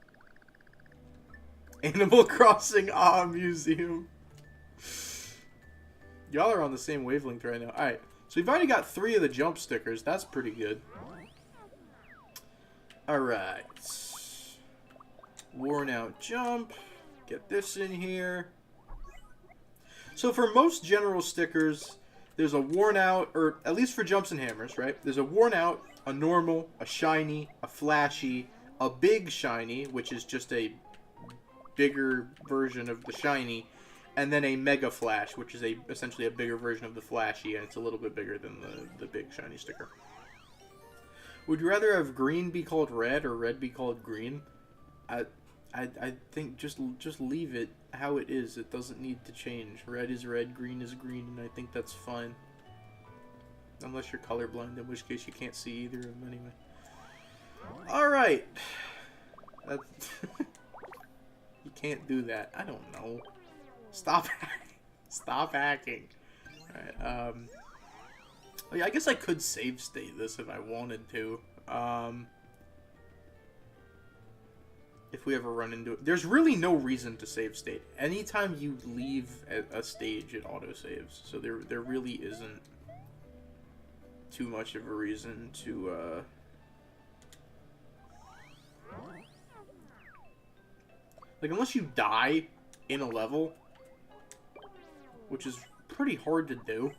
Animal Crossing Museum. Y'all are on the same wavelength right now. Alright, so we've already got 3 of the jump stickers. That's pretty good. Alright. Worn out jump. Get this in here. So for most general stickers, there's a worn out, or at least for jumps and hammers, right? There's a worn out, a normal, a shiny, a flashy, a big shiny, which is just a bigger version of the shiny, and then a mega flash, which is essentially a bigger version of the flashy, and it's a little bit bigger than the big shiny sticker. Would you rather have green be called red or red be called green? I think just leave it how it is. It doesn't need to change. Red is red, green is green, and I think that's fine. Unless you're colorblind, in which case you can't see either of them anyway. Alright. You can't do that. I don't know. Stop hacking. Stop hacking. Alright, oh yeah, I guess I could save state this if I wanted to. If we ever run into it. There's really no reason to save state. Anytime you leave a stage, it autosaves. So there really isn't too much of a reason to, like, unless you die in a level, which is pretty hard to do,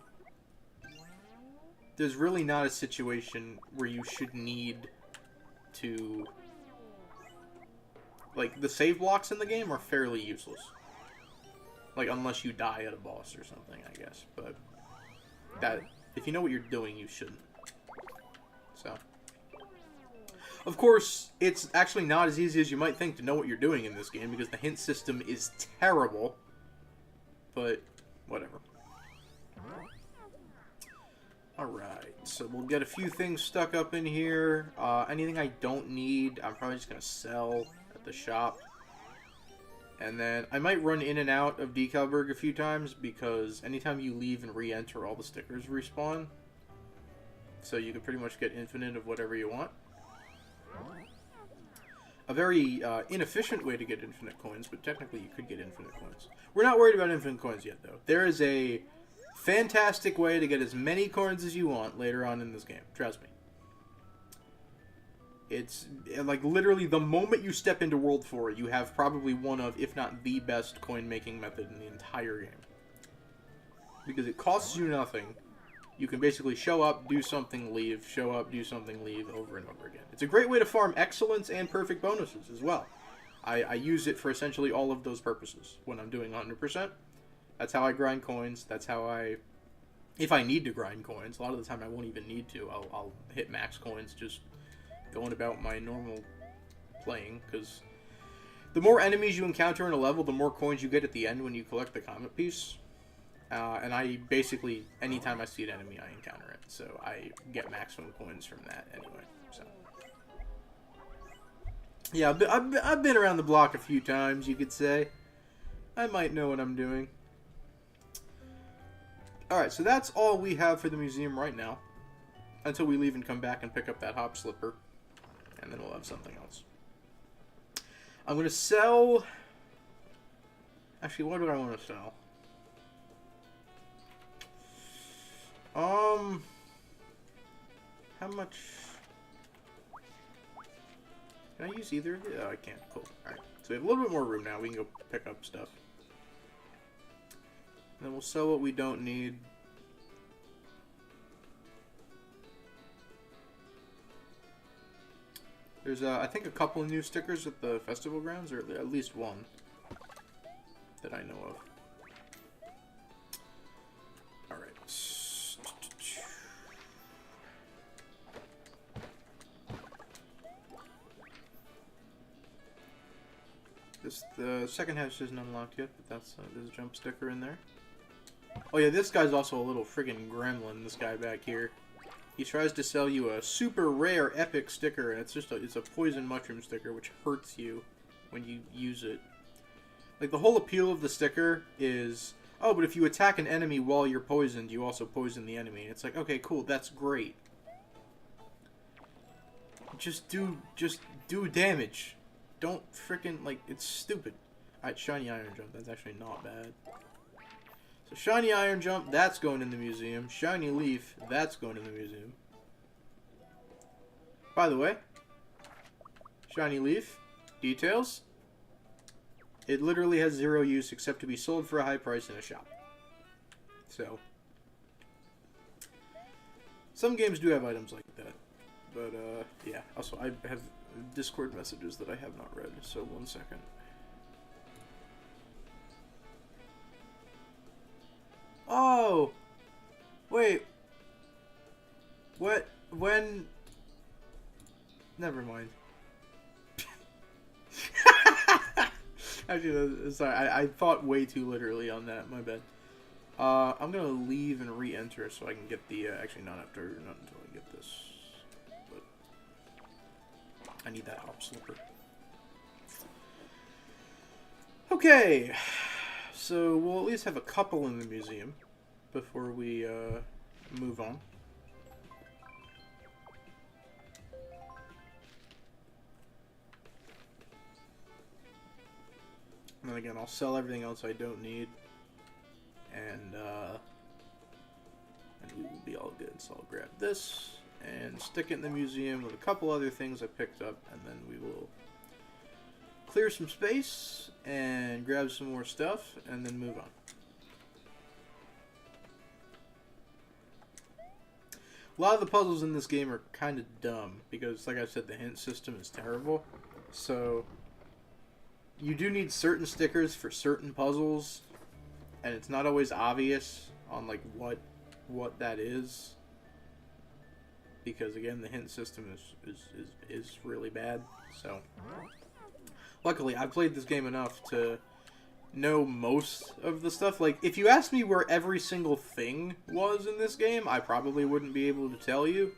there's really not a situation where you should need to... Like, the save blocks in the game are fairly useless. Like, unless you die at a boss or something, I guess. But, that, if you know what you're doing, you shouldn't. So. Of course, it's actually not as easy as you might think to know what you're doing in this game, because the hint system is terrible. But, whatever. Alright, so we'll get a few things stuck up in here. Anything I don't need, I'm probably just going to sell at the shop. And then I might run in and out of Decalburg a few times, because anytime you leave and re-enter, all the stickers respawn. So you can pretty much get infinite of whatever you want. A very inefficient way to get infinite coins, but technically you could get infinite coins. We're not worried about infinite coins yet, though. There is a fantastic way to get as many coins as you want later on in this game. Trust me. It's, like, literally the moment you step into World 4, you have probably one of, if not the best coin-making method in the entire game. Because it costs you nothing. You can basically show up, do something, leave, show up, do something, leave, over and over again. It's a great way to farm excellence and perfect bonuses as well. I use it for essentially all of those purposes when I'm doing 100%. That's how I grind coins. That's how I... If I need to grind coins, a lot of the time I won't even need to. I'll hit max coins just going about my normal playing, because the more enemies you encounter in a level, the more coins you get at the end when you collect the comet piece. And I basically, anytime I see an enemy, I encounter it. So I get maximum coins from that anyway. So yeah, I've been around the block a few times, you could say. I might know what I'm doing. Alright, so that's all we have for the museum right now. Until we leave and come back and pick up that hop slipper. And then we'll have something else. I'm going to sell... Actually, what do I want to sell? How much... Can I use either of these? Oh, I can't. Cool. Alright. So we have a little bit more room now. We can go pick up stuff. And then we'll sell what we don't need. There's, I think, a couple of new stickers at the festival grounds, or at least one that I know of. Alright. The second hatch isn't unlocked yet, but that's there's a jump sticker in there. Oh yeah, this guy's also a little friggin' gremlin, this guy back here. He tries to sell you a super rare epic sticker, and it's a poison mushroom sticker, which hurts you when you use it. Like, the whole appeal of the sticker is, oh, but if you attack an enemy while you're poisoned, you also poison the enemy. And it's like, okay, cool, that's great. Just do damage. Don't frickin', like, it's stupid. Alright, Shiny Iron Jump, that's actually not bad. So Shiny Iron Jump, that's going in the museum. Shiny Leaf, that's going in the museum. By the way, Shiny Leaf, details. It literally has zero use except to be sold for a high price in a shop. So, some games do have items like that. But, yeah. Also, I have Discord messages that I have not read, so 1 second. Oh! Wait. What? When? Never mind. Actually, sorry, I thought way too literally on that. My bad. I'm gonna leave and re-enter so I can get the. Actually, not until I get this. But I need that hop slipper. Okay, so we'll at least have a couple in the museum before we move on. And then again, I'll sell everything else I don't need, and we will be all good. So I'll grab this and stick it in the museum with a couple other things I picked up, and then we will clear some space and grab some more stuff, and then move on. A lot of the puzzles in this game are kind of dumb, because, like I said, the hint system is terrible. So you do need certain stickers for certain puzzles, and it's not always obvious on like what that is, because again the hint system is really bad. So luckily I played this game enough to know most of the stuff. Like, if you asked me where every single thing was in this game, I probably wouldn't be able to tell you.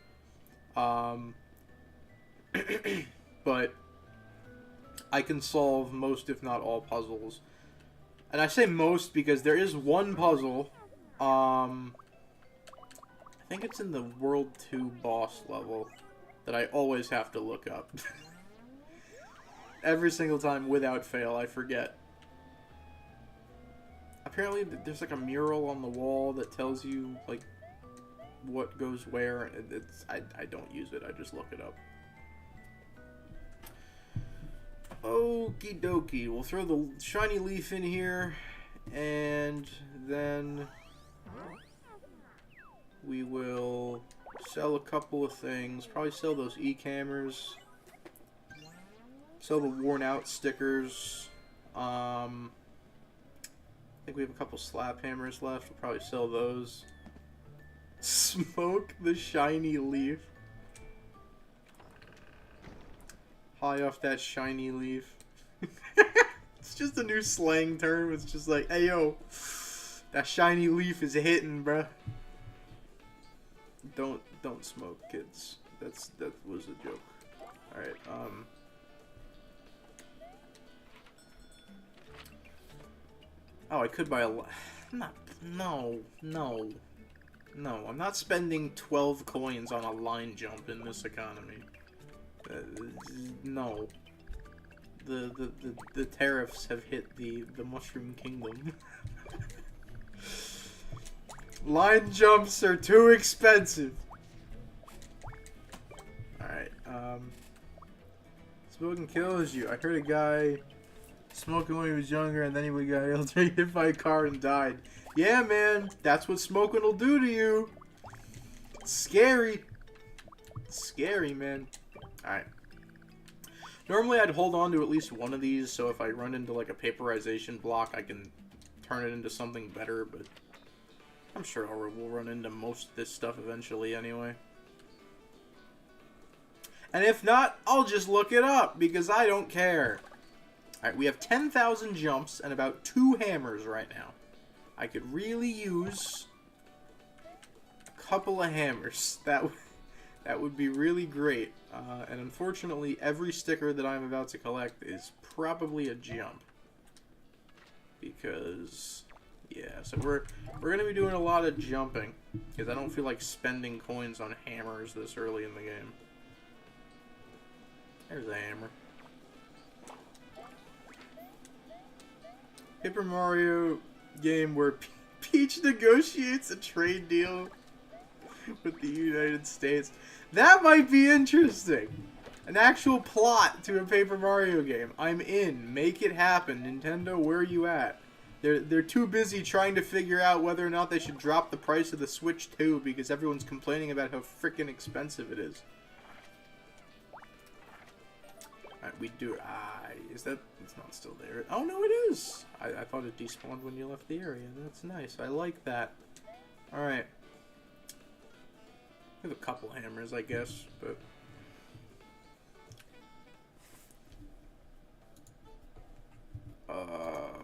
But I can solve most, if not all, puzzles. And I say most because there is one puzzle, I think it's in the World 2 boss level, that I always have to look up. Every single time, without fail, I forget. Apparently, there's like a mural on the wall that tells you, like, what goes where. I don't use it, I just look it up. Okie dokie, we'll throw the shiny leaf in here, and then we will sell a couple of things. Probably sell those e-cameras, sell the worn out stickers. I think we have a couple slap hammers left. We'll probably sell those. Smoke the shiny leaf. High off that shiny leaf. It's just a new slang term. It's just like, hey yo, that shiny leaf is hitting, bruh. Don't smoke, kids. That was a joke. All right. Oh, I could buy a. No. I'm not spending 12 coins on a line jump in this economy. No. The tariffs have hit the Mushroom Kingdom. Line jumps are too expensive. Alright, smoking kills you. I heard a guy smoking when he was younger, and then he got hit by a car and died. Yeah, man, that's what smoking will do to you. It's scary. It's scary, man. Alright. Normally I'd hold on to at least one of these, so if I run into like a paperization block, I can turn it into something better, but I'm sure we'll run into most of this stuff eventually anyway. And if not, I'll just look it up, because I don't care. Alright, we have 10,000 jumps and about 2 hammers right now. I could really use a couple of hammers. That would be really great. And unfortunately, every sticker that I'm about to collect is probably a jump. Because Yeah, so we're gonna be doing a lot of jumping because I don't feel like spending coins on hammers this early in the game. There's a hammer. Paper Mario game where Peach negotiates a trade deal with the United States. That might be interesting. An actual plot to a Paper Mario game. I'm in. Make it happen. Nintendo, where are you at? They're too busy trying to figure out whether or not they should drop the price of the Switch 2 because everyone's complaining about how freaking expensive it is. Alright, we do... is that... It's not still there. Oh, no, it is! I thought it despawned when you left the area. That's nice. I like that. Alright. We have a couple hammers, I guess, but...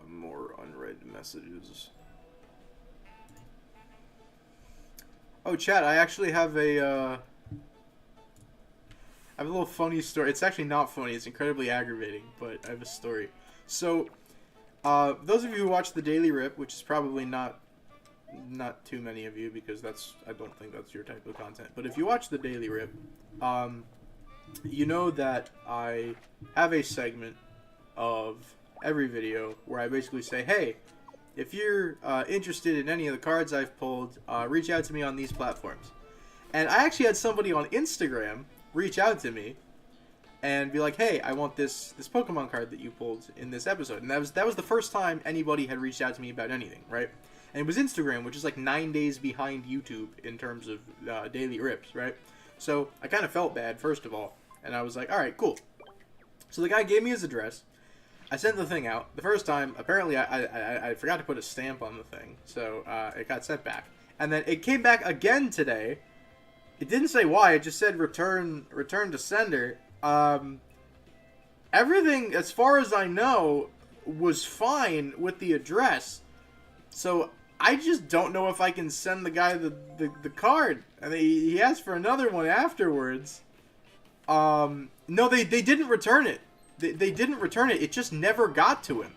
more unread messages. Oh, chat, I actually have a, I have a little funny story. It's actually not funny. It's incredibly aggravating, but I have a story. So, those of you who watch the Daily Rip, which is probably not too many of you, because I don't think that's your type of content. But if you watch the Daily Rip, you know that I have a segment of every video where I basically say, hey, if you're interested in any of the cards I've pulled, reach out to me on these platforms. And I actually had somebody on Instagram reach out to me and be like, hey, I want this Pokemon card that you pulled in this episode. And that was the first time anybody had reached out to me about anything, right? And it was Instagram, which is like 9 days behind YouTube in terms of daily rips, right? So I kind of felt bad, first of all. And I was like, all right, cool. So the guy gave me his address. I sent the thing out. The first time, apparently I forgot to put a stamp on the thing, so it got sent back. And then it came back again today. It didn't say why, it just said return to sender. Everything, as far as I know, was fine with the address. So I just don't know if I can send the guy the card. And he asked for another one afterwards. No, they didn't return it. They didn't return it. It just never got to him.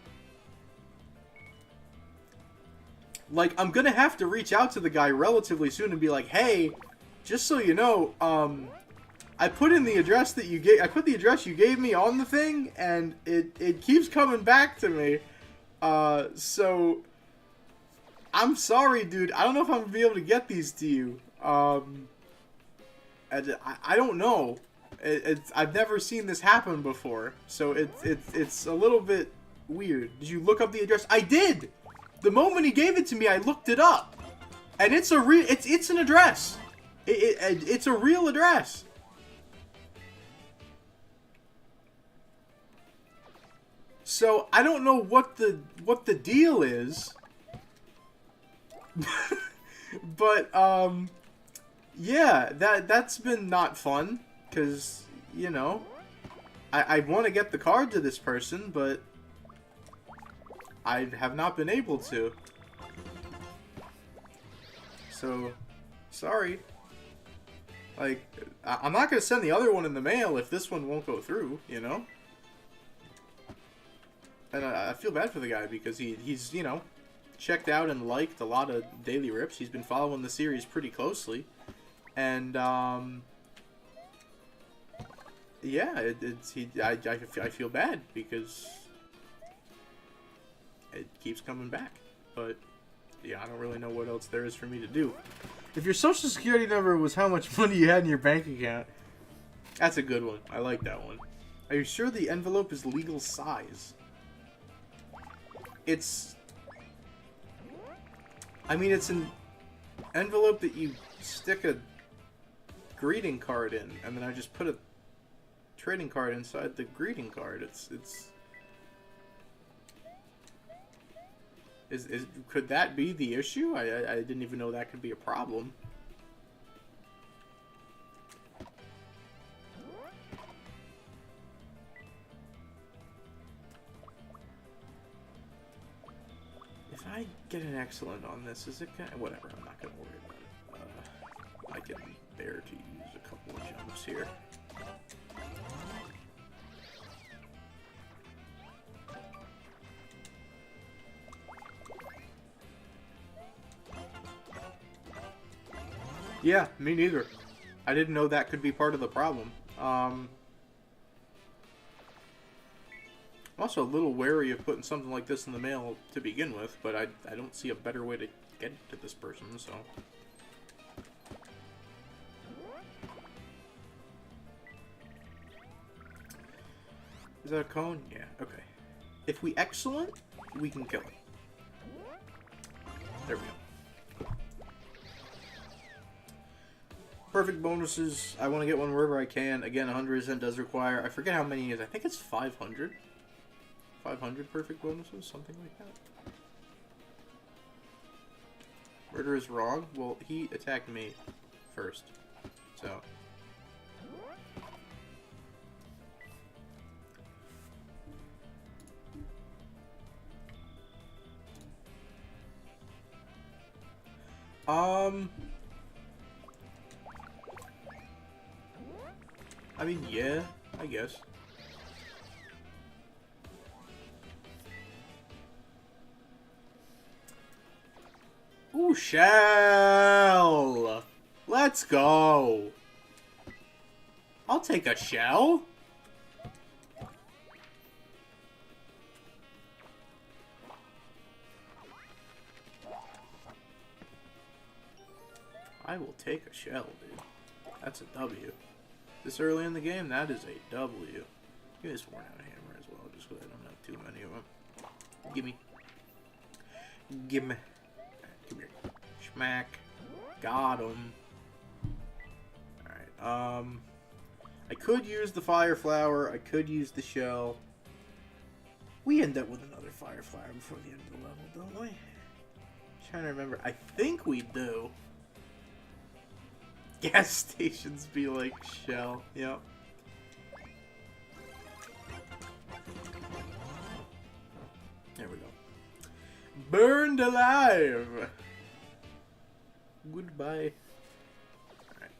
Like, I'm gonna have to reach out to the guy relatively soon and be like, hey, just so you know, I put in the address that you gave. I put the address you gave me on the thing, and it keeps coming back to me. So I'm sorry, dude. I don't know if I'm gonna be able to get these to you. I don't know. I've never seen this happen before, so it's a little bit weird. Did you look up the address? I did. The moment he gave it to me, I looked it up, and it's an address. It's a real address. So I don't know what the deal is, but yeah, that's been not fun. Because, you know, I want to get the card to this person, but I have not been able to. So, sorry. Like, I'm not going to send the other one in the mail if this one won't go through, you know? And I feel bad for the guy because he's, you know, checked out and liked a lot of daily rips. He's been following the series pretty closely. And, yeah, I feel bad because it keeps coming back. But, yeah, I don't really know what else there is for me to do. If your social security number was how much money you had in your bank account, that's a good one. I like that one. Are you sure the envelope is legal size? I mean, it's an envelope that you stick a greeting card in, and then I just put a trading card inside the greeting card. Could that be the issue? I didn't even know that could be a problem. If I get an excellent on this, is it gonna... Whatever, I'm not gonna worry about it. I can bear to use a couple of jumps here. Yeah, me neither. I didn't know that could be part of the problem. I'm also a little wary of putting something like this in the mail to begin with, but I don't see a better way to get it to this person, so... Is that a cone? Yeah, okay. If we excellent, we can kill it. There we go. Perfect bonuses. I want to get one wherever I can. Again, 100% does require... I forget how many it is. I think it's 500. 500 perfect bonuses? Something like that. Murder is wrong? Well, he attacked me first. So... I mean, yeah, I guess. Ooh, shell! Let's go! I'll take a shell. I will take a shell, dude. That's a W. This early in the game, that is a W. Give me this worn out hammer as well, just because I don't have too many of them. Gimme. Gimme. Come here. Schmack. Got him. Alright, I could use the fire flower. I could use the shell. We end up with another fire flower before the end of the level, don't we? Trying to remember. I think we do. Gas stations be like shell. Yep. There we go. Burned alive! Goodbye. Alright.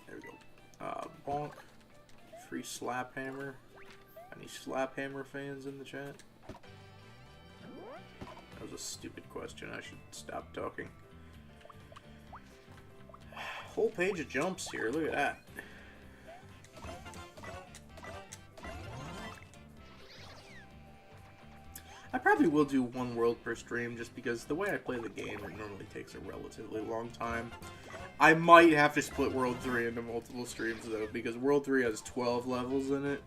There we go. Bonk. Free slap hammer. Any slap hammer fans in the chat? That was a stupid question. I should stop talking. Whole page of jumps here. Look at that. I probably will do one world per stream just because the way I play the game, it normally takes a relatively long time. I might have to split World 3 into multiple streams though, because World 3 has 12 levels in it.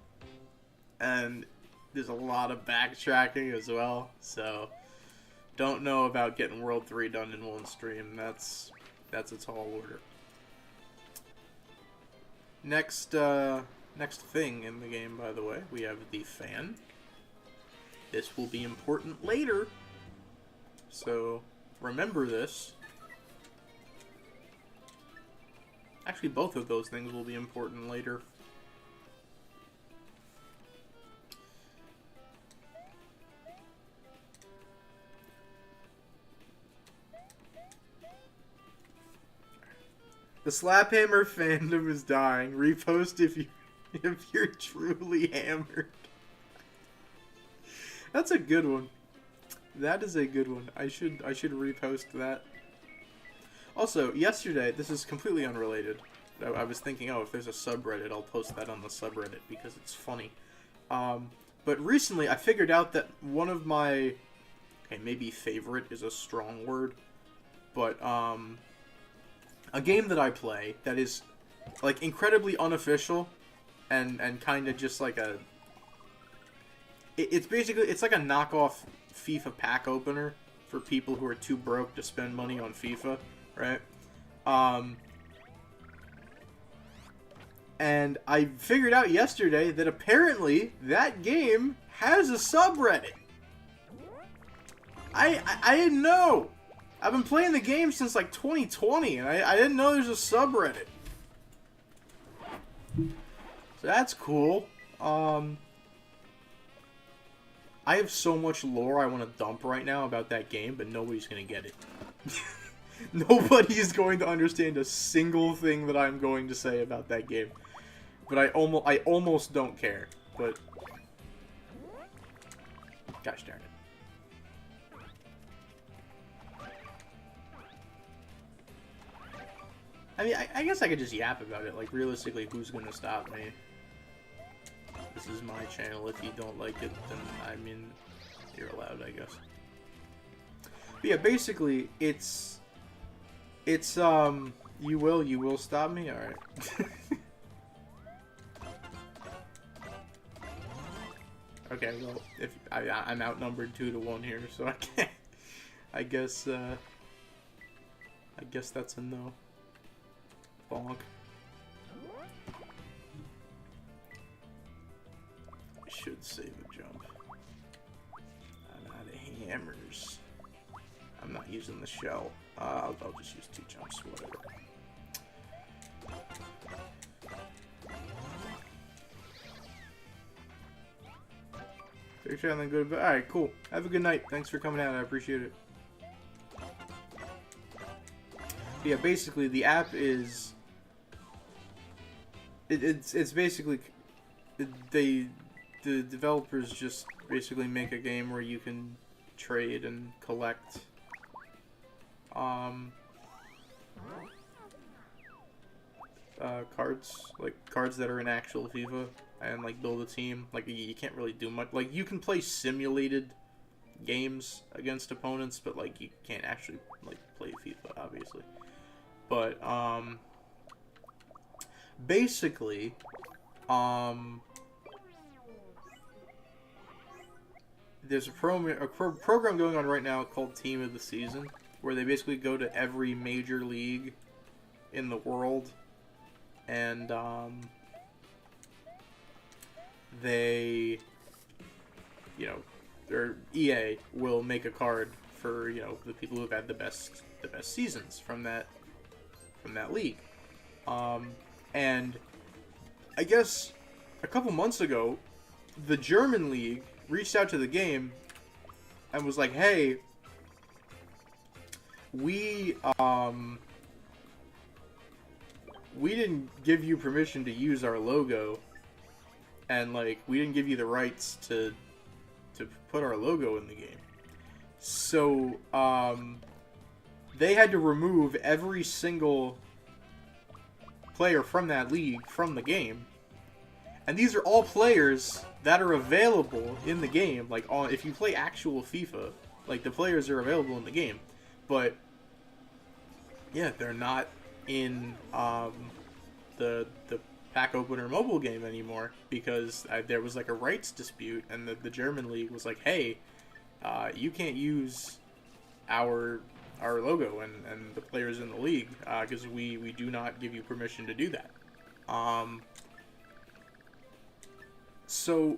And there's a lot of backtracking as well, so don't know about getting World 3 done in one stream. That's a tall order. Next thing in the game, by the way, we have the fan. This will be important later, so remember this. Actually, both of those things will be important later. The Slaphammer fandom is dying. Repost if you're truly hammered. That's a good one. That is a good one. I should repost that. Also, yesterday, this is completely unrelated. I was thinking, oh, if there's a subreddit, I'll post that on the subreddit because it's funny. But recently, I figured out that one of my, okay, maybe favorite is a strong word, but a game that I play that is like incredibly unofficial and kind of just like a, it's basically, it's like a knockoff FIFA pack opener for people who are too broke to spend money on FIFA, right? And I figured out yesterday that apparently that game has a subreddit. I didn't know. I've been playing the game since like 2020, and I didn't know there's a subreddit. So that's cool. I have so much lore I want to dump right now about that game, but nobody's going to get it. Nobody is going to understand a single thing that I'm going to say about that game. But I almost don't care. But gosh darn it. I mean, I guess I could just yap about it. Like, realistically, who's gonna stop me? This is my channel. If you don't like it, then, I mean, you're allowed, I guess. But yeah, basically, it's, you will stop me? Alright. Okay, well, if I'm outnumbered 2-1 here, so I can't. I guess that's a no. Bonk. I should save a jump. I'm out of hammers. I'm not using the shell. I'll just use 2 jumps, whatever. They're trying to go to bed. Alright, cool. Have a good night. Thanks for coming out. I appreciate it. But yeah, basically, the app is... It's basically... The developers just basically make a game where you can trade and collect... cards. Like, cards that are in actual FIFA. And, like, build a team. Like, you can't really do much. Like, you can play simulated games against opponents, but, like, you can't actually, like, play FIFA, obviously. But, basically, there's a program going on right now called Team of the Season, where they basically go to every major league in the world, and, they, you know, or EA will make a card for, you know, the people who've had the best seasons from that league. And I guess a couple months ago, the German league reached out to the game and was like, "Hey, we didn't give you permission to use our logo. And, like, we didn't give you the rights to put our logo in the game." So, they had to remove every single player from that league from the game. And these are all players that are available in the game. Like, if you play actual FIFA, like, the players are available in the game. But, yeah, they're not in, the pack opener mobile game anymore, because there was like a rights dispute, and the German league was like, "Hey, you can't use our logo and the players in the league, because we do not give you permission to do that." So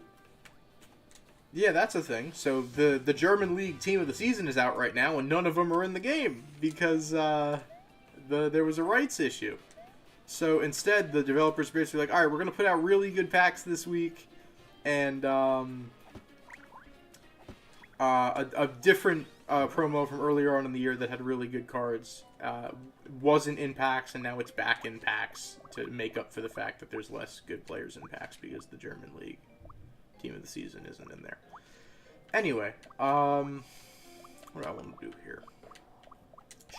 yeah, that's a thing. So the German league Team of the Season is out right now, and none of them are in the game because there was a rights issue. So instead, the developers basically like, "Alright, we're going to put out really good packs this week, and a different promo from earlier on in the year that had really good cards wasn't in packs, and now it's back in packs to make up for the fact that there's less good players in packs because the German league Team of the Season isn't in there." Anyway, what do I want to do here?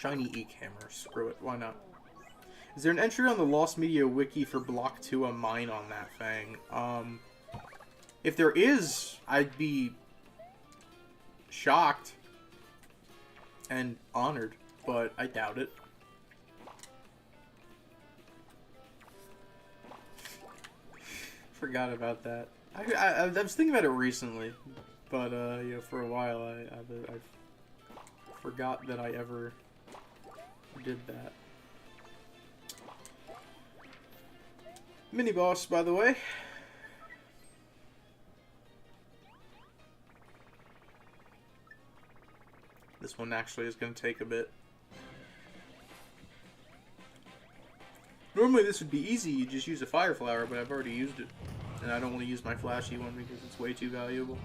Shiny E-Camera. Screw it. Why not? Is there an entry on the Lost Media wiki for Block 2 a mine on that thing? If there is, I'd be shocked and honored, but I doubt it. Forgot about that. I was thinking about it recently, but you know, for a while I forgot that I ever did that. Mini boss, by the way. This one actually is going to take a bit. Normally this would be easy, you just use a fire flower, but I've already used it. And I don't want to use my flashy one because it's way too valuable.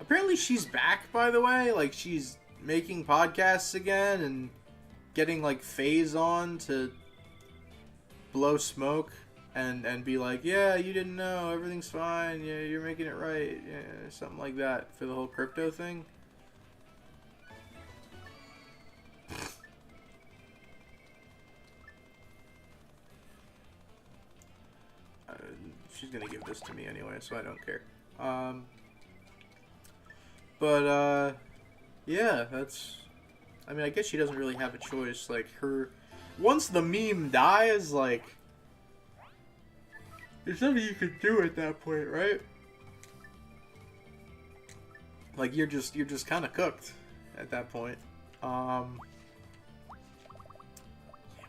Apparently she's back, by the way. Like, she's making podcasts again and getting, like, FaZe on to blow smoke and be like, "Yeah, you didn't know, everything's fine, yeah, you're making it right," yeah, something like that for the whole crypto thing. she's gonna give this to me anyway, so I don't care. But yeah, that's... I mean, I guess she doesn't really have a choice. Like, once the meme dies, like... There's nothing you can do at that point, right? Like, you're just kind of cooked at that point.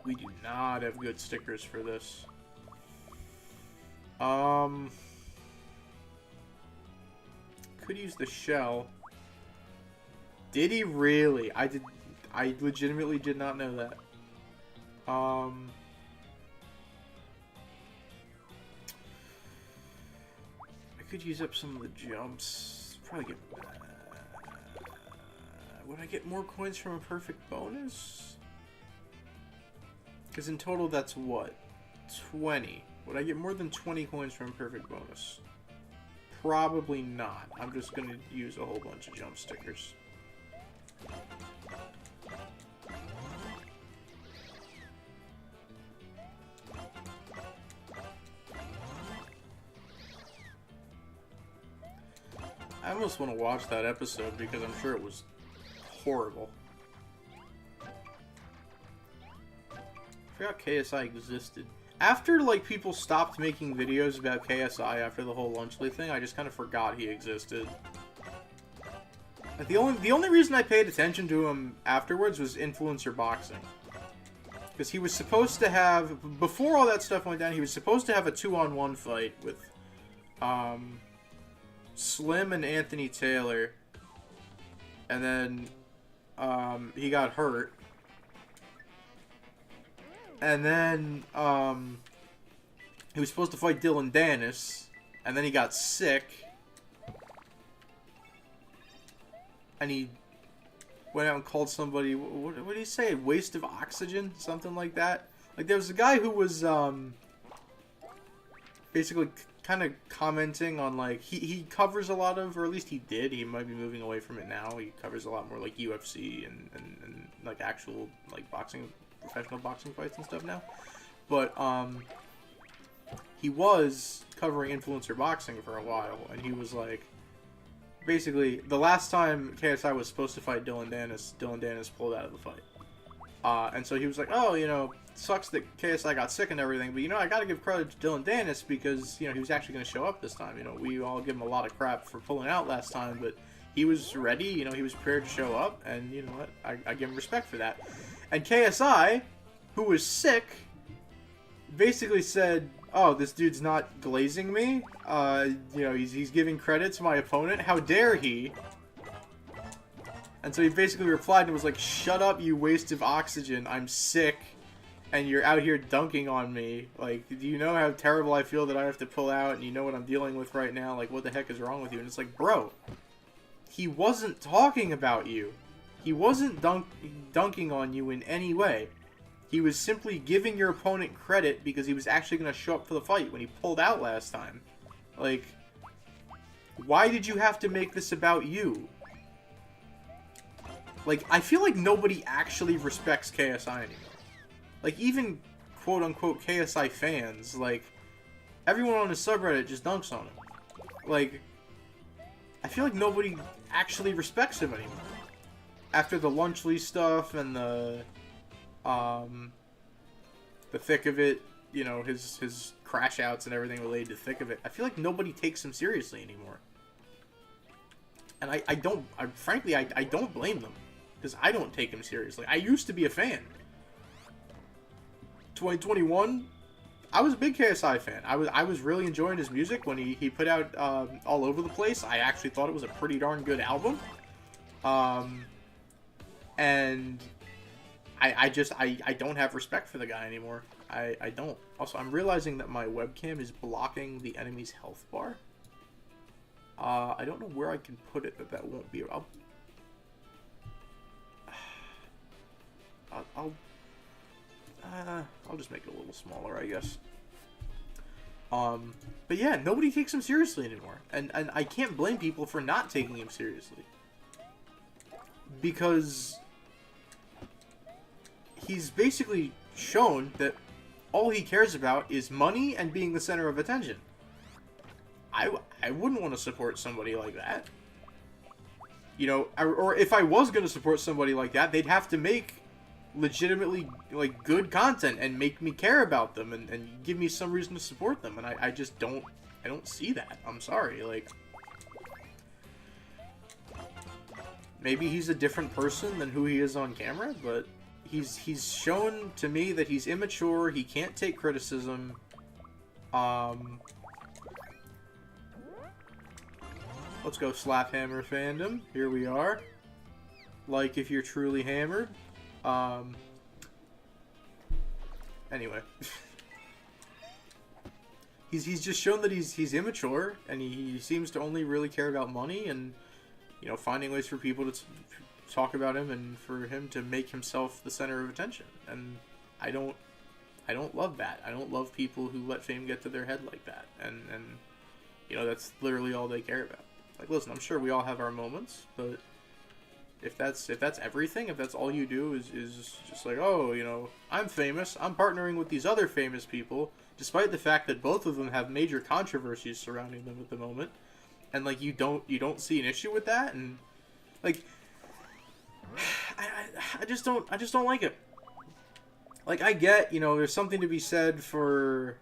We do not have good stickers for this. Could use the shell. Did he really? I legitimately did not know that. I could use up some of the jumps. Probably get... would I get more coins from a perfect bonus? Because in total that's what? 20. Would I get more than 20 coins from a perfect bonus? Probably not. I'm just going to use a whole bunch of jump stickers. I almost want to watch that episode because I'm sure it was horrible. I forgot KSI existed. After, like, people stopped making videos about KSI after the whole Lunchley thing, I just kind of forgot he existed. Like, the only reason I paid attention to him afterwards was Influencer Boxing. Because he was supposed to have, before all that stuff went down, he was supposed to have a 2-on-1 fight with, Slim and Anthony Taylor. And then, he got hurt. And then, he was supposed to fight Dylan Dennis, and then he got sick, and he went out and called somebody, what did he say, waste of oxygen? Something like that? Like, there was a guy who was, basically kind of commenting on, like, he covers a lot of, or at least he did, he might be moving away from it now, he covers a lot more, like, UFC and like, actual, like, boxing, professional boxing fights and stuff now. But, he was covering influencer boxing for a while, and he was like, basically, the last time KSI was supposed to fight Dylan Dennis pulled out of the fight. And so he was like, oh, you know, sucks that KSI got sick and everything, but, you know, I gotta give credit to Dylan Dennis because, you know, he was actually going to show up this time. You know, we all give him a lot of crap for pulling out last time, but he was ready, you know, he was prepared to show up, and, you know what, I give him respect for that. And KSI, who was sick, basically said, oh, this dude's not glazing me. You know, he's giving credit to my opponent. How dare he? And so he basically replied and was like, shut up, you waste of oxygen. I'm sick, and you're out here dunking on me. Like, do you know how terrible I feel that I have to pull out, and you know what I'm dealing with right now? Like, what the heck is wrong with you? And it's like, bro, he wasn't talking about you. He wasn't dunking on you in any way. He was simply giving your opponent credit because he was actually going to show up for the fight when he pulled out last time. Like, why did you have to make this about you? Like, I feel like nobody actually respects KSI anymore. Like, even quote-unquote KSI fans, like, everyone on his subreddit just dunks on him. Like, I feel like nobody actually respects him anymore. After the Lunchley stuff and the thick of it, you know, his crash outs and everything related to thick of it, I feel like nobody takes him seriously anymore. And frankly, I don't blame them. Because I don't take him seriously. I used to be a fan. 2021, I was a big KSI fan. I was really enjoying his music when he put out All Over the Place. I actually thought it was a pretty darn good album. And I don't have respect for the guy anymore. I don't. Also, I'm realizing that my webcam is blocking the enemy's health bar. I don't know where I can put it that won't be. I'll just make it a little smaller, I guess. But yeah, nobody takes him seriously anymore. And I can't blame people for not taking him seriously. Because he's basically shown that all he cares about is money and being the center of attention. I wouldn't want to support somebody like that. You know, or if I was going to support somebody like that, they'd have to make legitimately, like, good content and make me care about them and give me some reason to support them. And I just don't, I don't see that. I'm sorry, like... Maybe he's a different person than who he is on camera, but he's shown to me that he's immature, he can't take criticism. Let's go Slaphammer fandom. Here we are. Like if you're truly hammered. Anyway. He's just shown that he's immature, and he seems to only really care about money and, you know, finding ways for people to talk about him and for him to make himself the center of attention. And I don't love that. I don't love people who let fame get to their head like that. And you know, that's literally all they care about. Like, listen, I'm sure we all have our moments, but if that's everything, if that's all you do is just like, oh, you know, I'm famous, I'm partnering with these other famous people, despite the fact that both of them have major controversies surrounding them at the moment, and like you don't see an issue with that, and like I just don't like it. Like, I get, you know, there's something to be said for...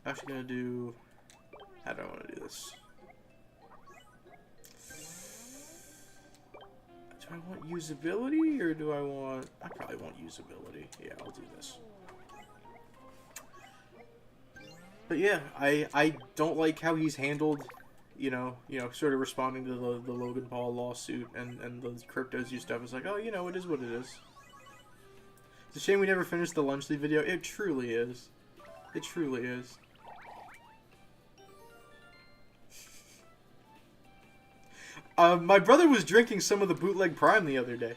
I'm actually gonna do... How do I want to do this? Do I want usability, or do I want... I probably want usability. Yeah, I'll do this. But yeah, I don't like how he's handled, you know, sort of responding to the Logan Paul lawsuit and the Cryptozu stuff. It's like, oh, you know, it is what it is. It's a shame we never finished the Lunch League video. It truly is. It truly is. My brother was drinking some of the bootleg Prime the other day.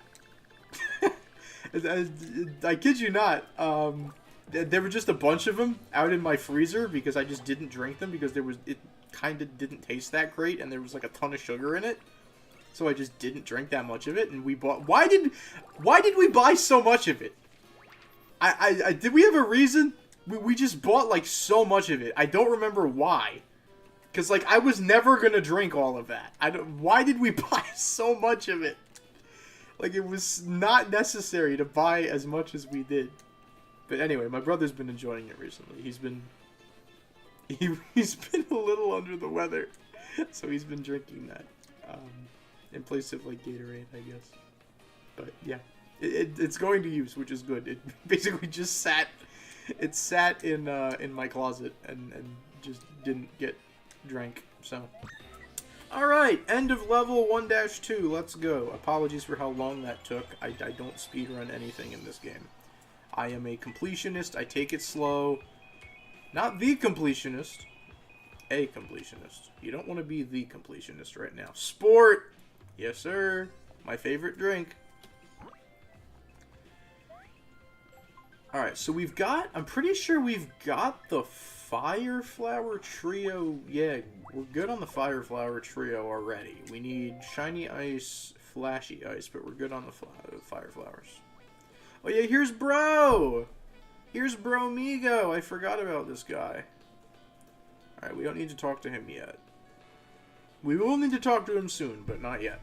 I kid you not. There were just a bunch of them out in my freezer because I just didn't drink them because it kind of didn't taste that great and there was like a ton of sugar in it. So I just didn't drink that much of it, and we bought... Why did we buy so much of it? Did we have a reason? We just bought like so much of it. I don't remember why. Cause like I was never gonna drink all of that. Why did we buy so much of it? Like, it was not necessary to buy as much as we did. But anyway, my brother's been enjoying it recently. He's been a little under the weather, so he's been drinking that in place of like Gatorade, I guess. But yeah, it's going to use, which is good. It basically just sat in my closet and just didn't get drank. So, all right, end of level 1-2. Let's go. Apologies for how long that took. I don't speedrun anything in this game. I am a completionist. I take it slow. Not the completionist. A completionist. You don't want to be the completionist right now. Sport! Yes, sir. My favorite drink. Alright, so we've got... I'm pretty sure we've got the Fire Flower Trio. Yeah, we're good on the Fire Flower Trio already. We need Shiny Ice, Flashy Ice, but we're good on the Fire Flowers. Oh yeah, here's Bro! Here's Bromigo! I forgot about this guy. Alright, we don't need to talk to him yet. We will need to talk to him soon, but not yet.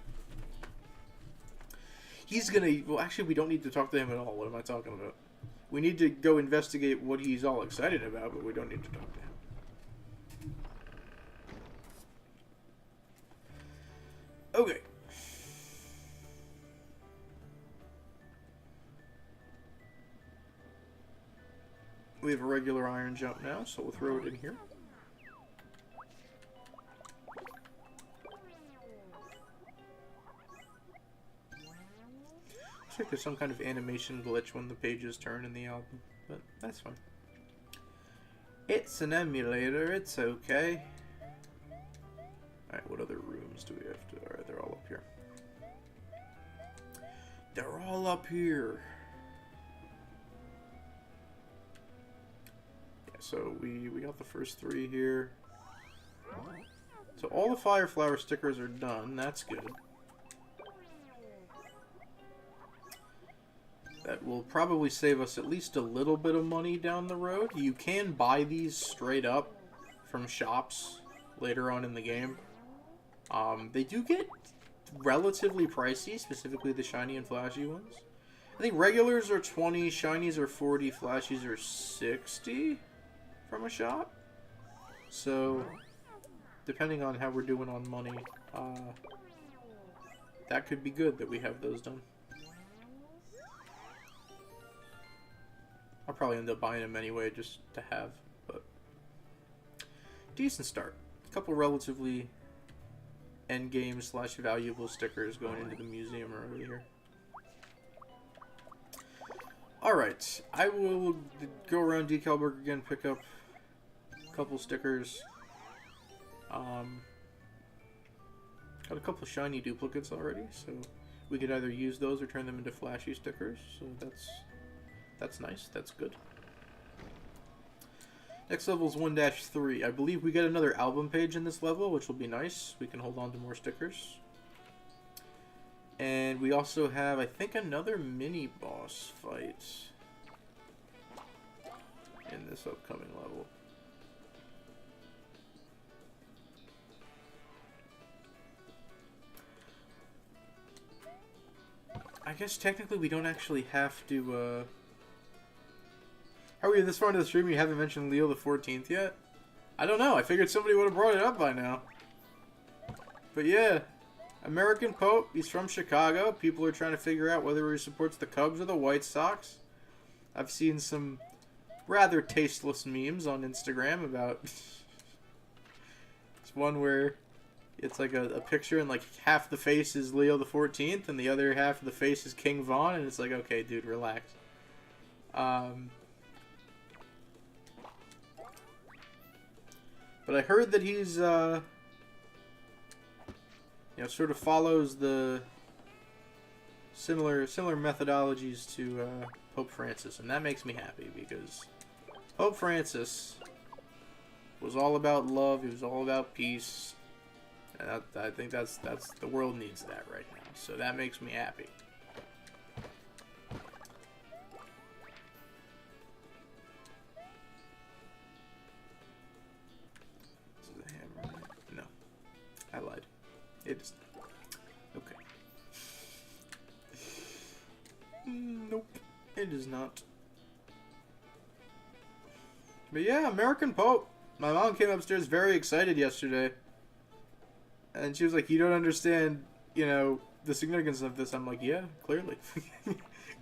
He's gonna... Well, actually, we don't need to talk to him at all. What am I talking about? We need to go investigate what he's all excited about, but we don't need to talk to him. Okay. We have a regular iron jump now, so we'll throw it in here. Looks like there's some kind of animation glitch when the pages turn in the album, but that's fine. It's an emulator, it's okay. Alright, what other rooms do we have to... Alright, they're all up here. They're all up here! Yeah, so we got the first 3 here. So all the Fire Flower stickers are done, that's good. That will probably save us at least a little bit of money down the road. You can buy these straight up from shops later on in the game. They do get relatively pricey, specifically the shiny and flashy ones. I think regulars are 20, shinies are 40, flashies are 60 from a shop. So, depending on how we're doing on money, that could be good that we have those done. I'll probably end up buying them anyway just to have, but decent start. A couple relatively endgame / valuable stickers going into the museum earlier. Alright, I will go around Decalburg again, pick up a couple stickers. Got a couple shiny duplicates already, so we could either use those or turn them into flashy stickers, so that's nice, that's good. Next level is 1-3. I believe we get another album page in this level, which will be nice. We can hold on to more stickers. And we also have, I think, another mini-boss fight in this upcoming level. I guess technically we don't actually have to, How are you this far into the stream and you haven't mentioned Leo the 14th yet? I don't know, I figured somebody would have brought it up by now. But yeah, American Pope, he's from Chicago. People are trying to figure out whether he supports the Cubs or the White Sox. I've seen some rather tasteless memes on Instagram about... It's one where it's like a picture and like half the face is Leo the 14th and the other half of the face is King Von, and it's like, okay, dude, relax. But I heard that he's, you know, sort of follows the similar methodologies to Pope Francis, and that makes me happy because Pope Francis was all about love. He was all about peace, and I think that's the world needs that right now. So that makes me happy. I lied. It is not. Okay. Nope. It is not. But yeah, American Pope. My mom came upstairs very excited yesterday. And she was like, you don't understand, you know, the significance of this. I'm like, yeah, clearly.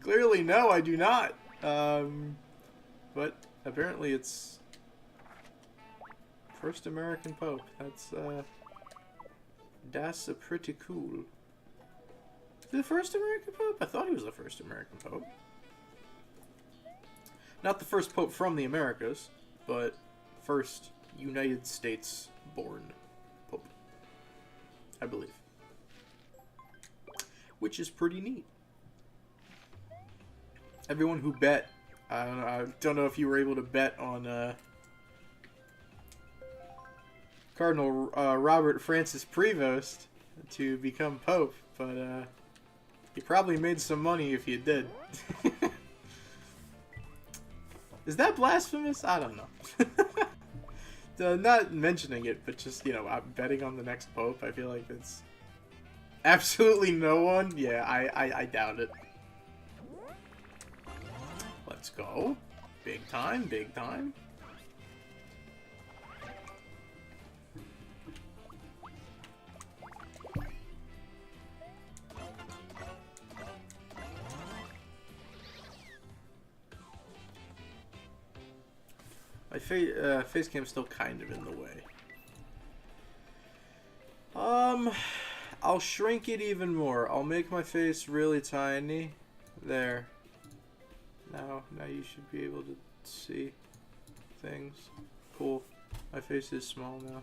Clearly, no, I do not. But apparently it's first American Pope. That's pretty cool. Is he the first American Pope? I thought he was the first American Pope. Not the first Pope from the Americas, but first United States born Pope. I believe. Which is pretty neat. Everyone who bet, I don't know if you were able to bet on Cardinal Robert Francis Prevost to become Pope, but you probably made some money if you did. Is that blasphemous? I don't know. Not mentioning it, but just, you know, I'm betting on the next Pope. I feel like it's absolutely no one. Yeah, I doubt it. Let's go. Big time, big time. My face cam's still kind of in the way. I'll shrink it even more. I'll make my face really tiny. There. Now you should be able to see things. Cool. My face is small now.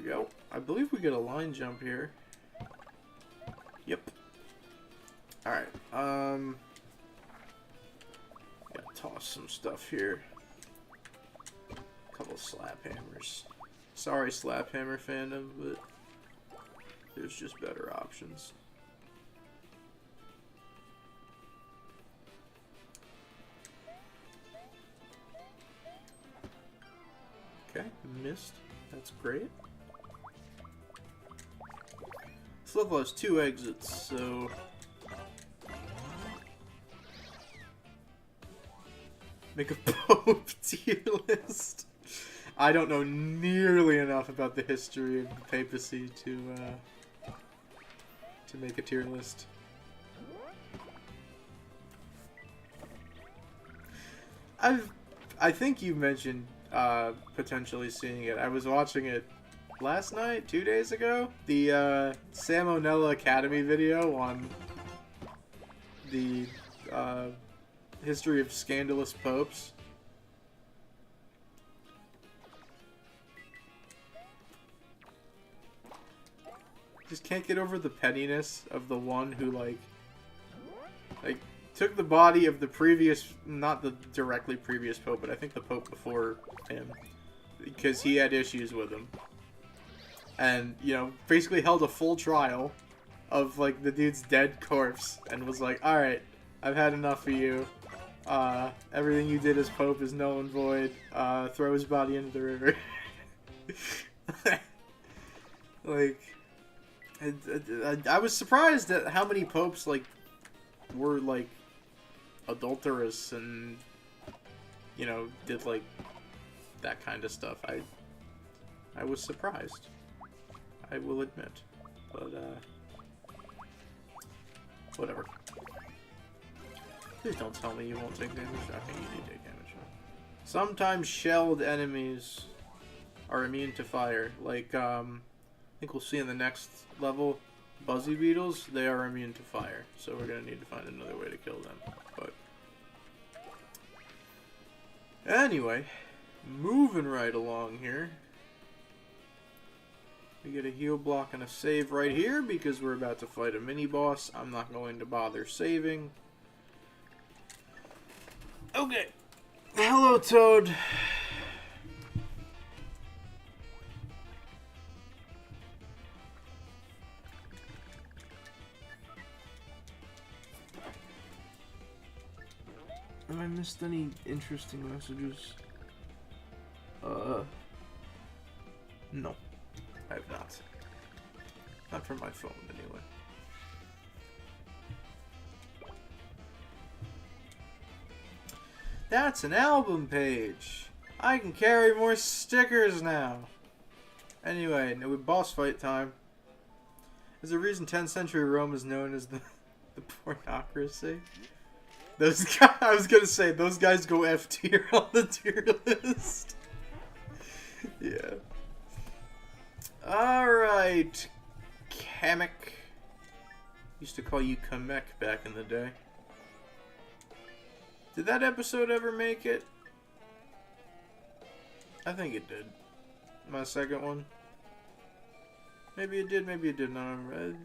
Go. I believe we get a line jump here. Yep. Alright, gotta toss some stuff here. couple slap hammers. Sorry, slap hammer fandom, but there's just better options. Okay, missed. That's great. This level has 2 exits, so... Make a Pope tier list. I don't know nearly enough about the history of the papacy to make a tier list. I think you mentioned potentially seeing it. I was watching it last night, 2 days ago. The Salmonella Academy video on the history of scandalous popes. Just can't get over the pettiness of the one who like took the body of the previous, not the directly previous pope, but I think the pope before him, because he had issues with him, and you know, basically held a full trial of like the dude's dead corpse and was like, all right, I've had enough of you. Everything you did as pope is null and void. Throw his body into the river. Like, I was surprised at how many popes like were like adulterous and, you know, did like that kind of stuff. I was surprised, I will admit, but whatever. Please don't tell me you won't take damage. Okay, you do take damage. Sometimes shelled enemies are immune to fire. Like, I think we'll see in the next level, Buzzy Beetles, they are immune to fire. So we're going to need to find another way to kill them. But anyway, moving right along here. We get a heal block and a save right here because we're about to fight a mini-boss. I'm not going to bother saving. Okay. Hello, Toad. Have I missed any interesting messages? No. I have not. Not from my phone, anyway. That's an album page! I can carry more stickers now! Anyway, no, boss fight time. There's a reason 10th century Rome is known as the pornocracy. Those guys, I was gonna say, those guys go F tier on the tier list. Yeah. Alright. Kamek. Used to call you Kamek back in the day. Did that episode ever make it? I think it did. My second one. Maybe it did, maybe it did not.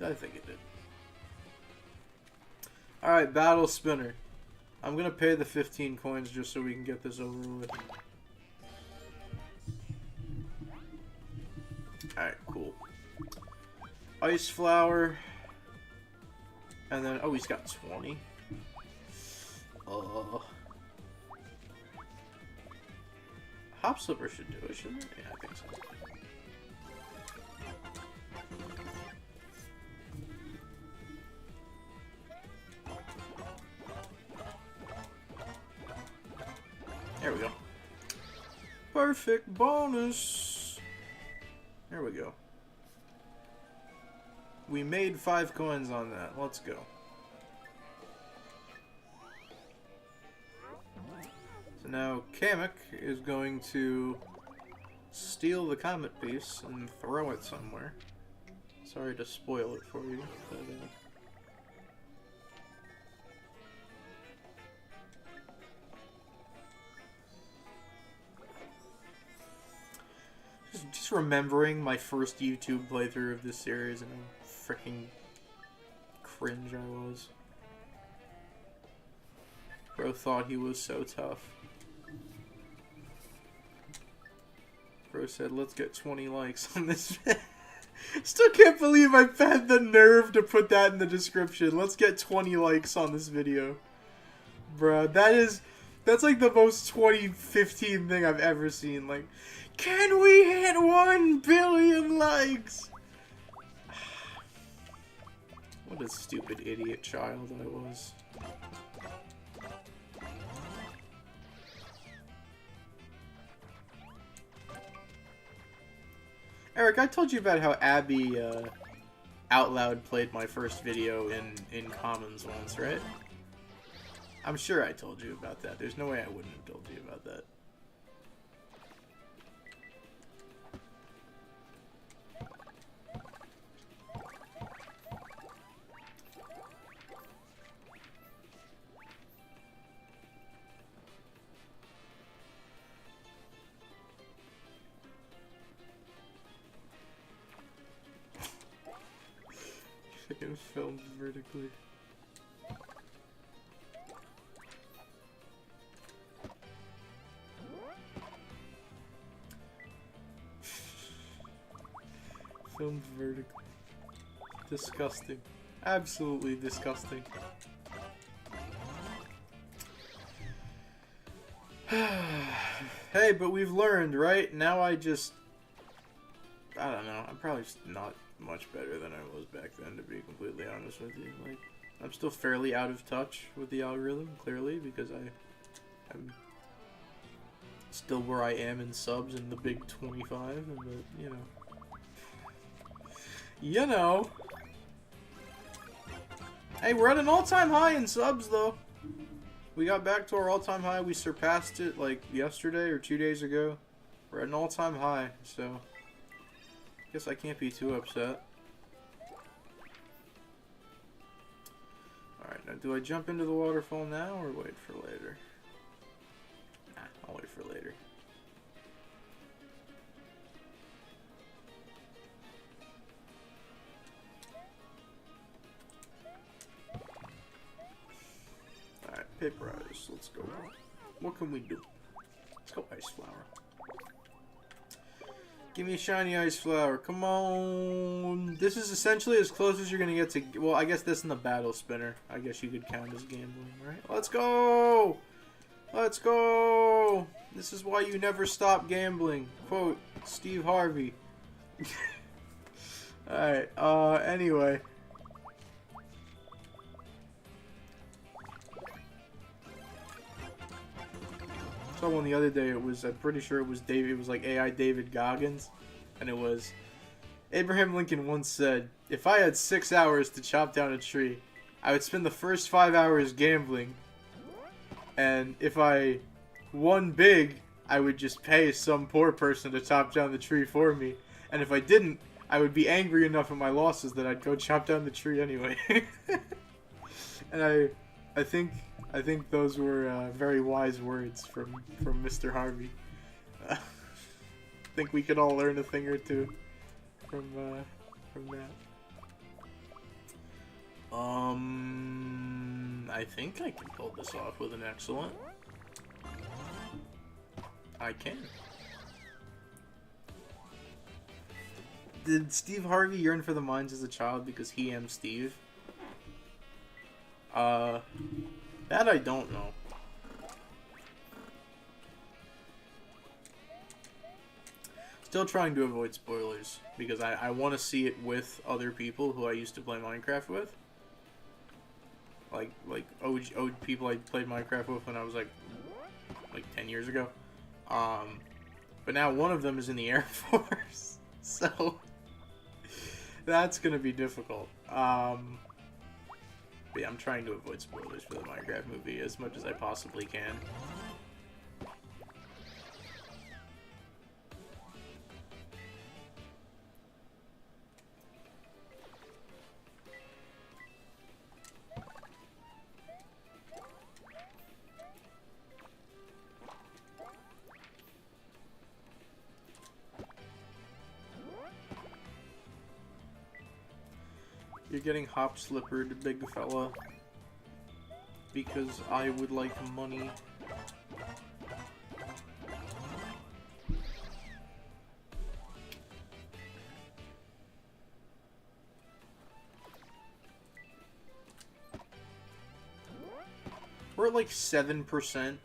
I think it did. Alright, Battle Spinner. I'm gonna pay the 15 coins just so we can get this over with. Alright, cool. Ice Flower. And then, oh, he's got 20. Hop Slipper should do it, shouldn't it? Yeah, I think so. There we go. Perfect bonus. There we go. We made 5 coins on that. Let's go. So now Kamek is going to steal the comet piece and throw it somewhere. Sorry to spoil it for you, but just remembering my first YouTube playthrough of this series and how freaking cringe I was. Bro thought he was so tough. Bro said, let's get 20 likes on this video. Still can't believe I've had the nerve to put that in the description. Let's get 20 likes on this video. Bruh, that's like the most 2015 thing I've ever seen. Like, can we hit 1 billion likes? What a stupid idiot child I was. Eric, I told you about how Abby out loud played my first video in Commons once, right? I'm sure I told you about that. There's no way I wouldn't have told you about that. Fucking filmed vertically. Filmed vertically. Disgusting. Absolutely disgusting. Hey, but we've learned, right? Now I don't know. I'm probably just not much better than I was back then, to be completely honest with you. Like, I'm still fairly out of touch with the algorithm, clearly, because I'm still where I am in subs in the big 25, but, you know. You know. Hey, we're at an all-time high in subs, though. We got back to our all-time high. We surpassed it, like, yesterday or 2 days ago. We're at an all-time high, so guess I can't be too upset. Alright, now do I jump into the waterfall now or wait for later? Nah, I'll wait for later. Alright, paper ice, let's go. What can we do? Let's go ice flower. Give me a shiny ice flower. Come on. This is essentially as close as you're going to get to... Well, I guess this and the battle spinner. I guess you could count as gambling, right? Let's go! Let's go! This is why you never stop gambling. Quote, Steve Harvey. Alright, anyway. Saw one the other day. It was, I'm pretty sure it was David. It was like AI David Goggins, and it was Abraham Lincoln once said, "If I had 6 hours to chop down a tree, I would spend the first 5 hours gambling, and if I won big, I would just pay some poor person to chop down the tree for me, and if I didn't, I would be angry enough at my losses that I'd go chop down the tree anyway." And I think those were very wise words from Mr. Harvey. I think we could all learn a thing or two from that. I think I can pull this off with an excellent. I can. Did Steve Harvey yearn for the mines as a child because he am Steve? That I don't know. Still trying to avoid spoilers because I want to see it with other people who I used to play Minecraft with. Like OG people I played Minecraft with when I was like 10 years ago. But now one of them is in the Air Force, so that's gonna be difficult. But yeah, I'm trying to avoid spoilers for the Minecraft movie as much as I possibly can. You're getting hop slippered, big fella, because I would like money. We're at like 7%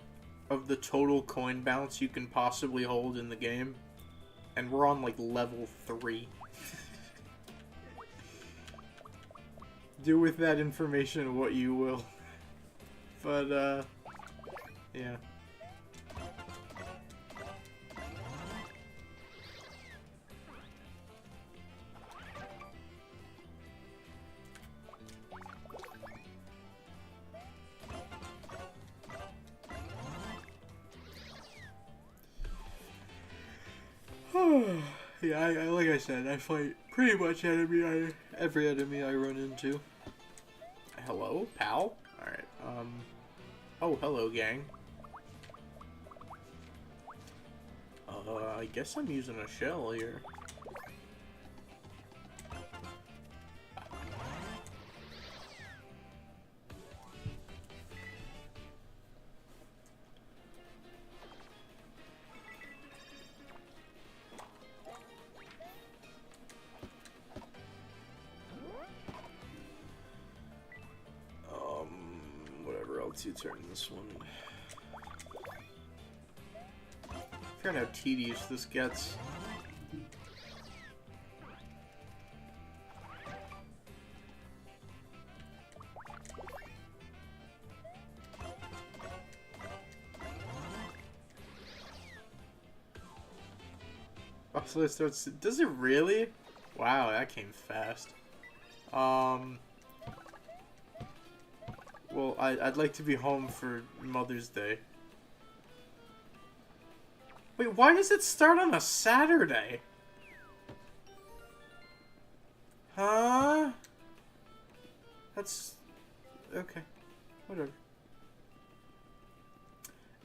of the total coin bounce you can possibly hold in the game. And we're on like level 3. Do with that information what you will. But, yeah. Yeah, I like I said, I fight pretty much every enemy I run into. Hello, pal? Alright, oh, hello, gang. I guess I'm using a shell here. Whatever else you turn this one. I forgot how tedious this gets. Oh, so it starts. Does it really? Wow, that came fast. Well, I'd like to be home for Mother's Day. Wait, why does it start on a Saturday? Huh? That's... okay. Whatever.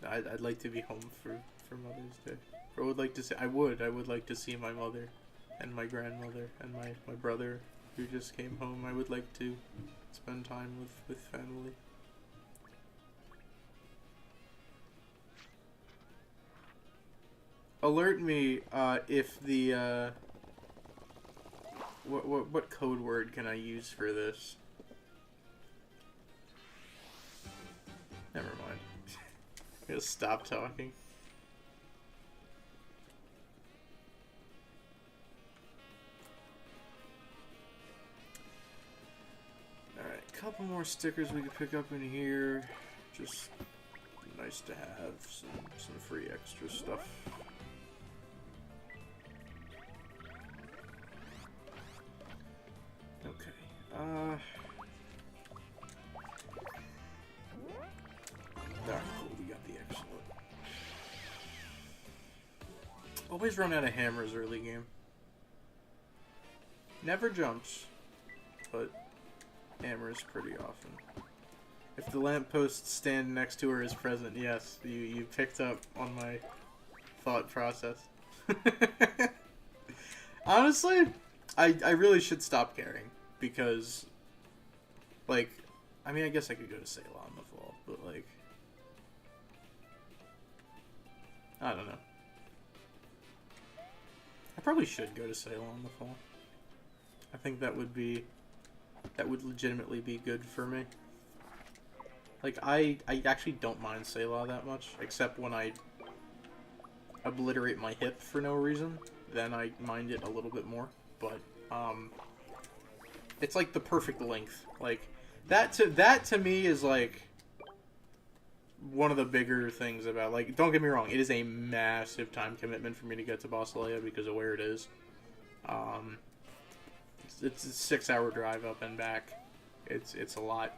I'd like to be home for Mother's Day. Or would like to say... I would like to see my mother and my grandmother and my brother who just came home. I would like to spend time with family. Alert me if the what code word can I use for this? Never mind. I'm gonna stop talking. Alright, a couple more stickers we could pick up in here. Just nice to have some free extra stuff. Okay. Alright, cool, we got the excellent. Always run out of hammers early game. Never jumps, but hammers pretty often. If the lamppost stand next to her is present, yes, you picked up on my thought process. Honestly, I really should stop caring, because, like, I mean, I guess I could go to Selah in the fall, but, like, I don't know. I probably should go to Selah in the fall. I think that would legitimately be good for me. Like, I actually don't mind Selah that much, except when I obliterate my hip for no reason. Then I mind it a little bit more. But, it's like the perfect length. Like, that to me is like one of the bigger things about, like, don't get me wrong, it is a massive time commitment for me to get to Basileia because of where it is. It's a 6-hour drive up and back. It's a lot.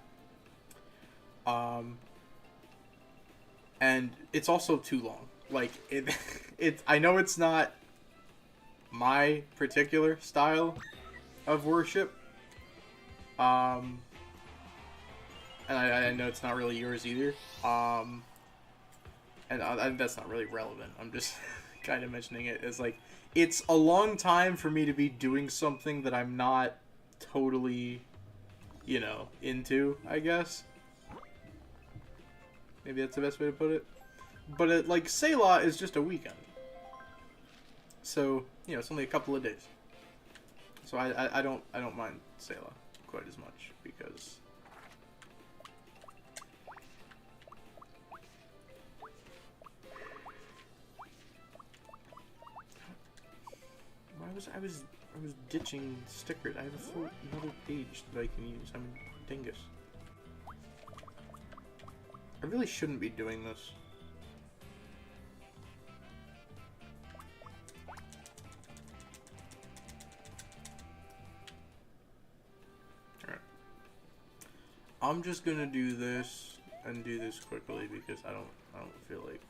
And it's also too long. Like, I know it's not my particular style of worship. And I know it's not really yours either. And that's not really relevant. I'm just kind of mentioning it as, like, it's a long time for me to be doing something that I'm not totally, you know, into, I guess. Maybe that's the best way to put it. But, like, Selah is just a weekend. So, you know, it's only a couple of days. So I don't mind Selah quite as much, because was ditching stickers. I have a full another page that I can use. I'm a dingus. I really shouldn't be doing this. Alright. I'm just gonna do this and do this quickly because I don't feel like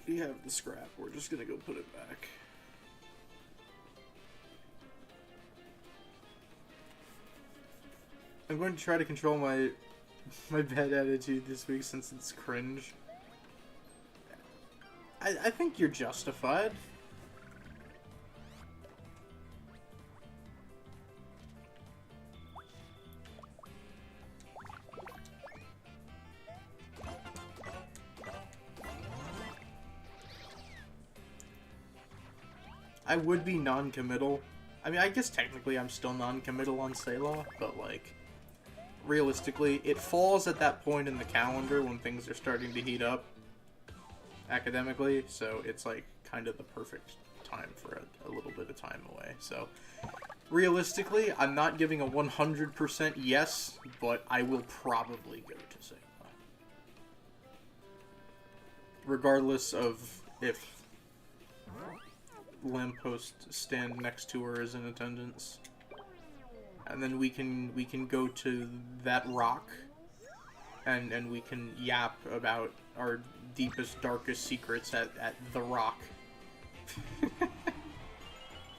we have the scrap. We're just gonna go put it back. I'm going to try to control my bad attitude this week since it's cringe. I think you're justified. I would be non-committal. I mean, I guess technically I'm still non-committal on Selah, but like, realistically, it falls at that point in the calendar when things are starting to heat up academically, so it's like kind of the perfect time for a little bit of time away. So, realistically, I'm not giving a 100% yes, but I will probably go to Selah. Regardless of if Lamppost stand next to her is in attendance. And then we can go to that rock and we can yap about our deepest, darkest secrets at the rock.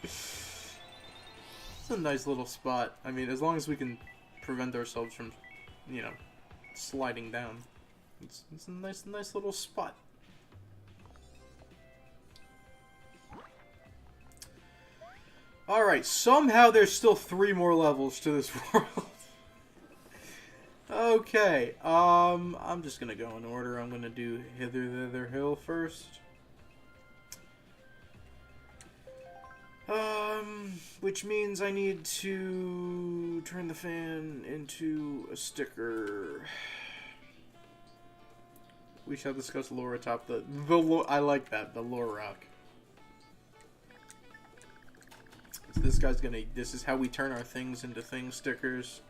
It's a nice little spot. I mean, as long as we can prevent ourselves from, you know, sliding down. It's a nice little spot. Alright, somehow there's still 3 more levels to this world. Okay, I'm just gonna go in order. I'm gonna do Hither Thither Hill first. Which means I need to turn the fan into a sticker. We shall discuss lore atop the I like that, the lore rock. So this guy's gonna, this is how we turn our things into thing stickers.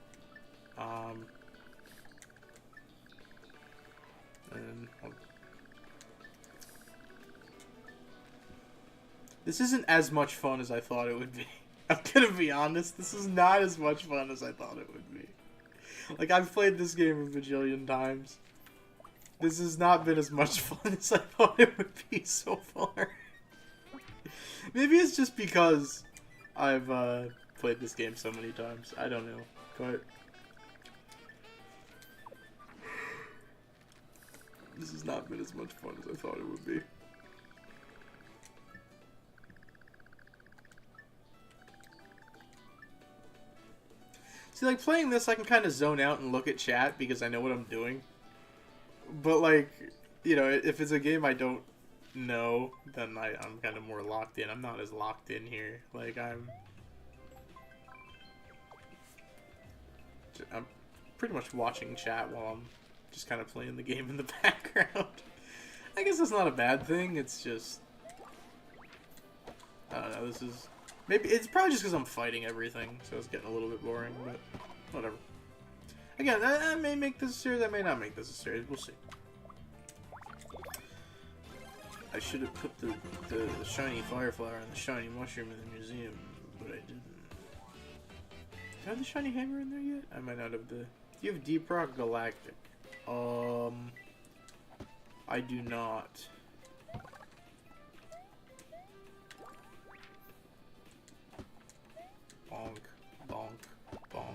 This isn't as much fun as I thought it would be. I'm gonna be honest, this is not as much fun as I thought it would be. Like, I've played this game a bajillion times. This has not been as much fun as I thought it would be so far. Maybe it's just because I've played this game so many times. I don't know, but this has not been as much fun as I thought it would be. See, like, playing this, I can kind of zone out and look at chat because I know what I'm doing. But, like, you know, if it's a game I don't know, then I'm kind of more locked in. I'm not as locked in here. Like, I'm pretty much watching chat while I'm just kind of playing the game in the background. I guess that's not a bad thing. It's just, I don't know, this is, maybe, it's probably just because I'm fighting everything, so it's getting a little bit boring, but whatever. Again, I may make this a series, I may not make this a series, we'll see. I should have put the shiny fireflower and the shiny mushroom in the museum, but I didn't. Do I have the shiny hammer in there yet? I might not have the... You have Deep Rock Galactic. I do not. Bonk, bonk, bonk.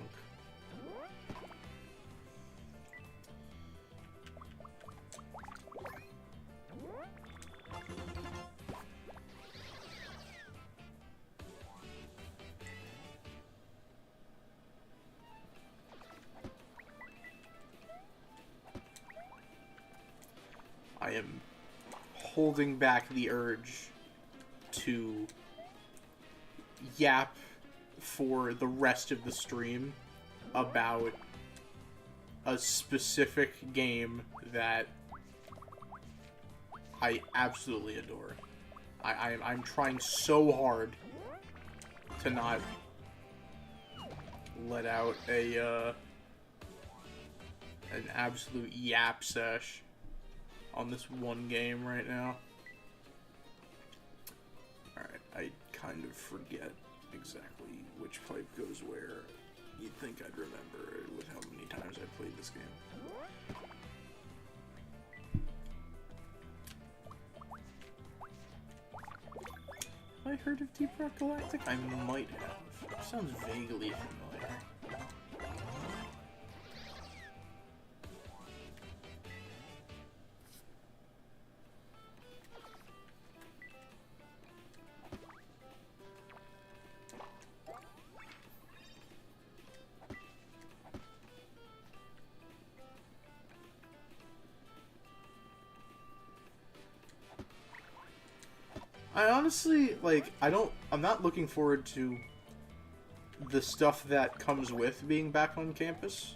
I am holding back the urge to yap for the rest of the stream about a specific game that I absolutely adore. I'm trying so hard to not let out an absolute yap sesh on this one game right now. Alright, I kind of forget exactly which pipe goes where. You'd think I'd remember it with how many times I played this game. Have I heard of Deep Rock Galactic? I might have. It sounds vaguely familiar. I honestly, like, I'm not looking forward to the stuff that comes with being back on campus,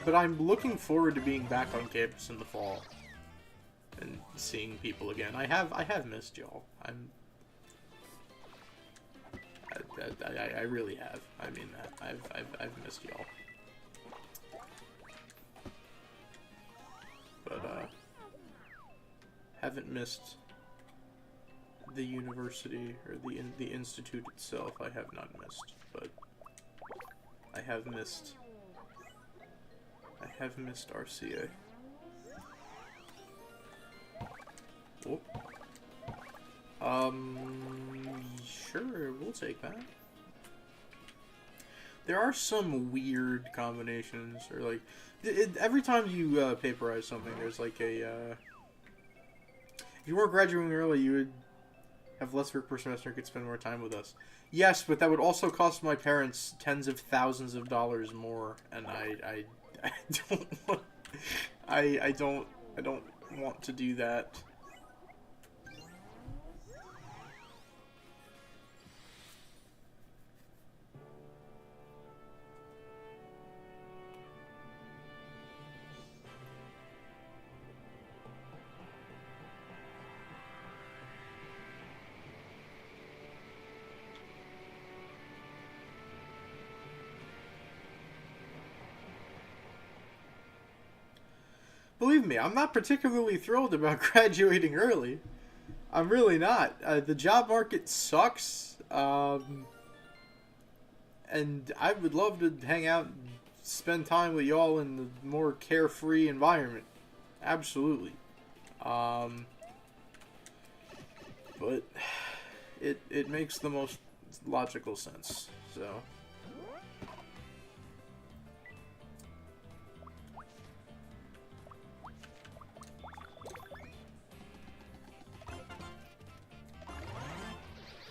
but I'm looking forward to being back on campus in the fall and seeing people again. I have missed y'all. I really have. I mean that. I've missed y'all. But, haven't missed the university, or the institute itself. I have not missed, but I have missed RCA. Oh. Sure, we'll take that. There are some weird combinations, or like, every time you paperize something, there's like a, if you weren't graduating early, you would have less work per semester and could spend more time with us. Yes, but that would also cost my parents tens of thousands of dollars more, and I don't want, I don't want to do that. Believe me, I'm not particularly thrilled about graduating early. I'm really not. The job market sucks, and I would love to hang out and spend time with y'all in the more carefree environment. Absolutely. But it makes the most logical sense, so...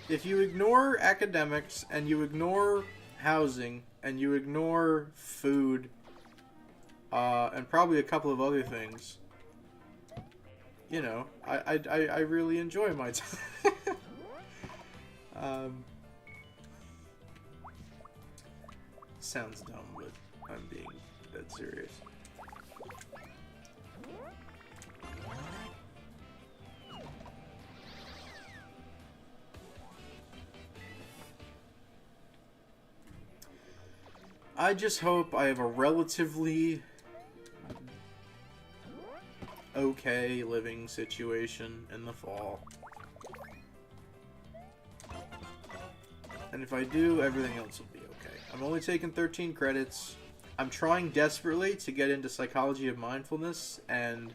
If you ignore academics, and you ignore housing, and you ignore food, and probably a couple of other things, you know, I really enjoy my time. Sounds dumb, but I'm being dead serious. I just hope I have a relatively okay living situation in the fall. And if I do, everything else will be okay. I'm only taking 13 credits. I'm trying desperately to get into Psychology of Mindfulness, and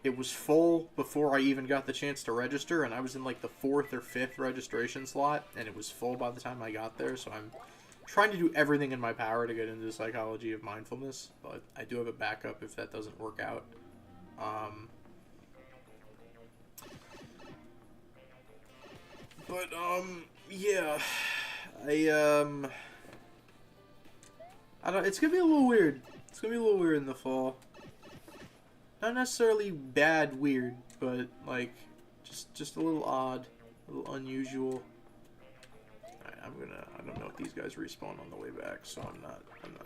it was full before I even got the chance to register, and I was in like the 4th or 5th registration slot, and it was full by the time I got there, so I'm trying to do everything in my power to get into Psychology of Mindfulness, but I do have a backup if that doesn't work out. Yeah, I don't, it's gonna be a little weird. It's gonna be a little weird in the fall. Not necessarily bad weird, but, like, just a little odd, a little unusual. I don't know if these guys respawn on the way back, so I'm not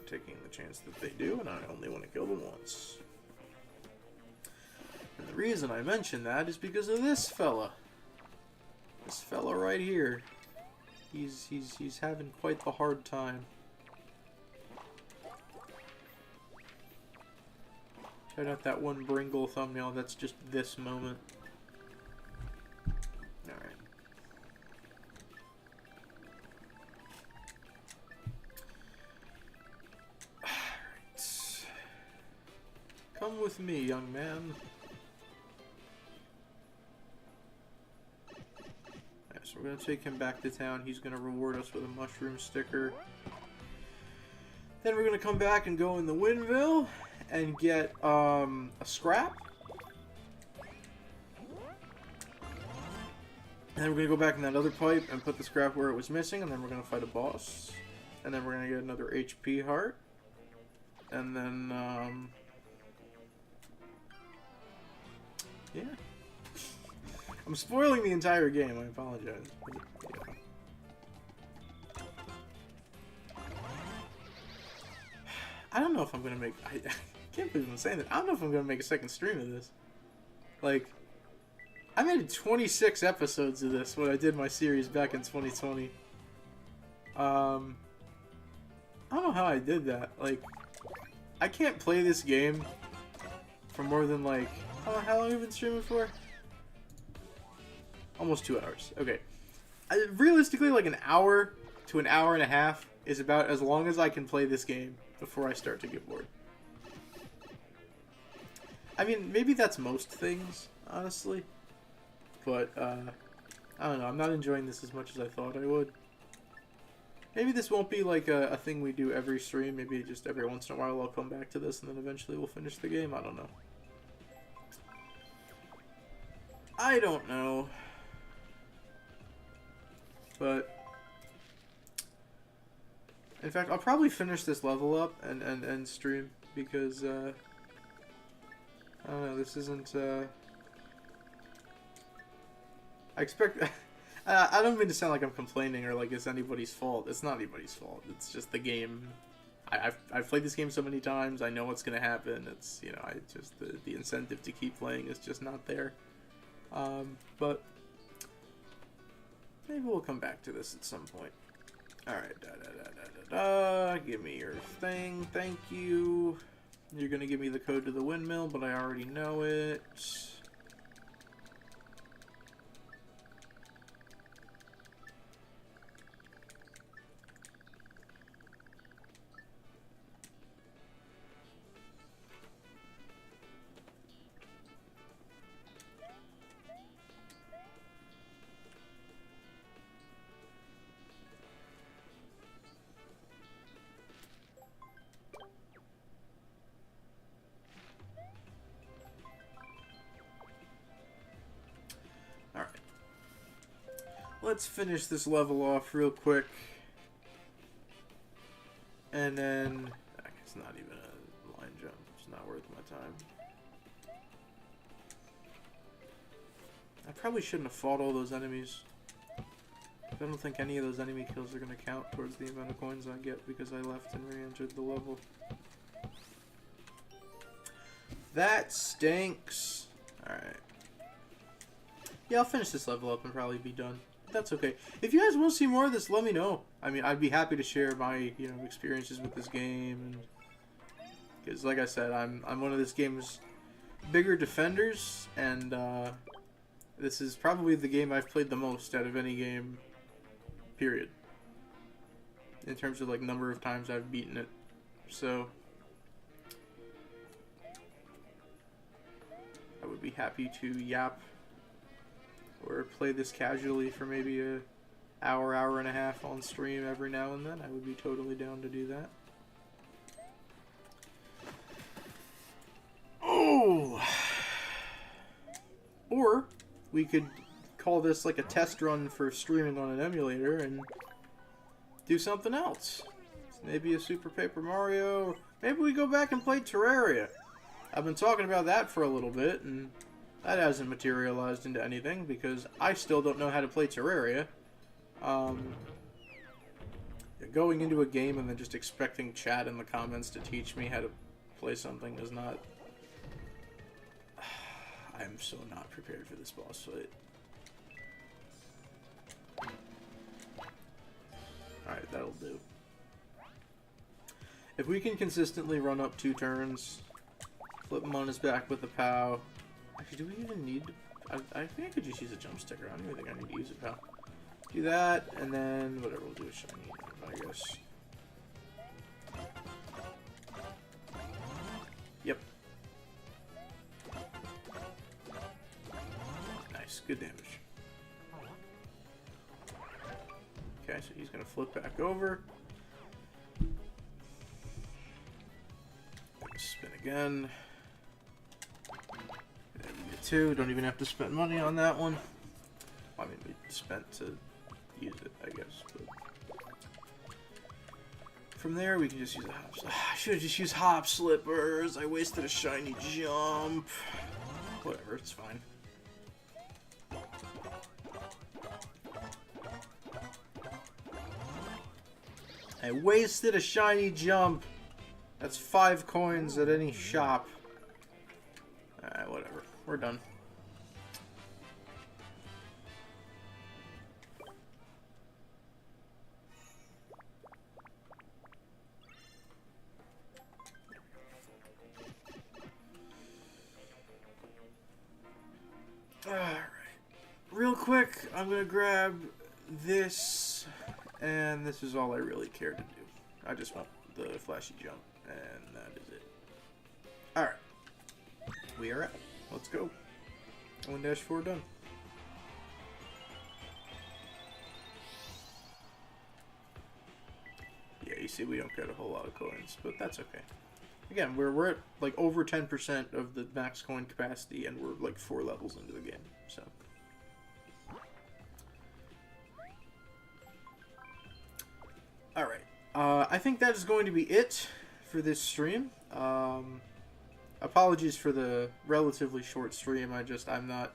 taking the chance that they do, and I only want to kill them once. And the reason I mention that is because of this fella. This fella right here. He's having quite the hard time. Check out that one Bringle thumbnail. That's just this moment. Alright. Alright. Come with me, young man. So we're going to take him back to town. He's going to reward us with a mushroom sticker. Then we're going to come back and go in the Windville and get a scrap. And then we're going to go back in that other pipe and put the scrap where it was missing. And then we're going to fight a boss. And then we're going to get another HP heart. And then, yeah. I'm spoiling the entire game, I apologize. But, yeah. I don't know if I'm gonna make... I can't believe I'm saying that. I don't know if I'm gonna make a second stream of this. Like, I made 26 episodes of this when I did my series back in 2020. I don't know how I did that. Like, I can't play this game for more than, like... how long have you been streaming for? Almost 2 hours. Okay. Realistically, like an hour to an hour and a half is about as long as I can play this game before I start to get bored. I mean, maybe that's most things, honestly. But, I don't know. I'm not enjoying this as much as I thought I would. Maybe this won't be like a thing we do every stream. Maybe just every once in a while I'll come back to this and then eventually we'll finish the game. I don't know. I don't know. But, in fact, I'll probably finish this level up and stream, because, I don't know, this isn't, I expect, I don't mean to sound like I'm complaining or like it's anybody's fault. It's not anybody's fault. It's just the game. I've played this game so many times, I know what's going to happen. It's, you know, the incentive to keep playing is just not there. But... maybe we'll come back to this at some point. Alright, give me your thing, thank you. You're gonna give me the code to the windmill, but I already know it. Let's finish this level off real quick. And then... it's not even a line jump. It's not worth my time. I probably shouldn't have fought all those enemies. I don't think any of those enemy kills are going to count towards the amount of coins I get because I left and re-entered the level. That stinks. Alright. Yeah, I'll finish this level up and probably be done. That's okay. If you guys want to see more of this, let me know. I mean, I'd be happy to share my, you know, experiences with this game, and because, like I said, I'm one of this game's bigger defenders, and this is probably the game I've played the most out of any game, period. In terms of like number of times I've beaten it, so I would be happy to yap. Or play this casually for maybe an hour, hour and a half on stream every now and then. I would be totally down to do that. Oh! Or we could call this like a test run for streaming on an emulator and do something else. Maybe a Super Paper Mario. Maybe we go back and play Terraria. I've been talking about that for a little bit, and that hasn't materialized into anything because I still don't know how to play Terraria. Going into a game and then just expecting chat in the comments to teach me how to play something is not... I am so not prepared for this boss fight. do. If we can consistently run up 2 turns, flip him on his back with the POW. Actually, do we even need to... I think I could just use a jump sticker. I don't even think I need to use a POW. Do that, and then whatever, we'll do a shiny, I guess. Yep. Nice, good damage. Okay, so he's gonna flip back over. Spin again. There we get 2. Don't even have to spend money on that one. I mean, we spent to use it, I guess. But from there, we can just use a hop. I should have just used hop slippers. I wasted a shiny jump. Whatever, it's fine. I wasted a shiny jump. That's 5 coins at any shop. Alright, whatever. We're done. Alright. Real quick, I'm gonna grab this, and this is all I really care to do. I just want the flashy jump, and that is it. Alright. We are out. Let's go. 1-4 done. Yeah, you see we don't get a whole lot of coins, but that's okay. Again, we're at like over 10% of the max coin capacity, and we're like 4 levels into the game, so. Alright. I think that is going to be it for this stream. Apologies for the relatively short stream. I'm not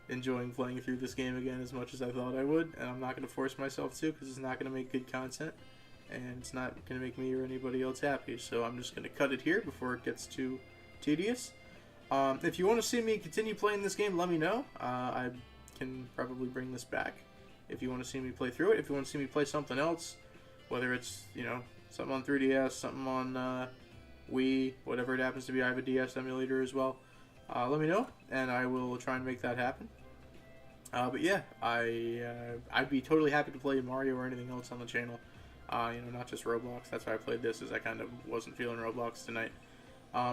enjoying playing through this game again as much as I thought I would, and I'm not going to force myself to because it's not going to make good content, and it's not going to make me or anybody else happy, so I'm just going to cut it here before it gets too tedious. If you want to see me continue playing this game, let me know. I can probably bring this back if you want to see me play through it. If you want to see me play something else, whether it's, you know, something on 3DS, something on Wii, whatever it happens to be. I have a DS emulator as well. Let me know, and I will try and make that happen. But yeah, I'd be totally happy to play Mario or anything else on the channel. You know, not just Roblox. That's why I played this, as I kind of wasn't feeling Roblox tonight.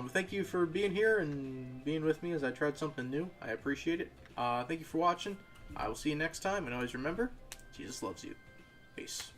Thank you for being here and being with me as I tried something new. I appreciate it. Thank you for watching. I will see you next time, and always remember, Jesus loves you. Peace.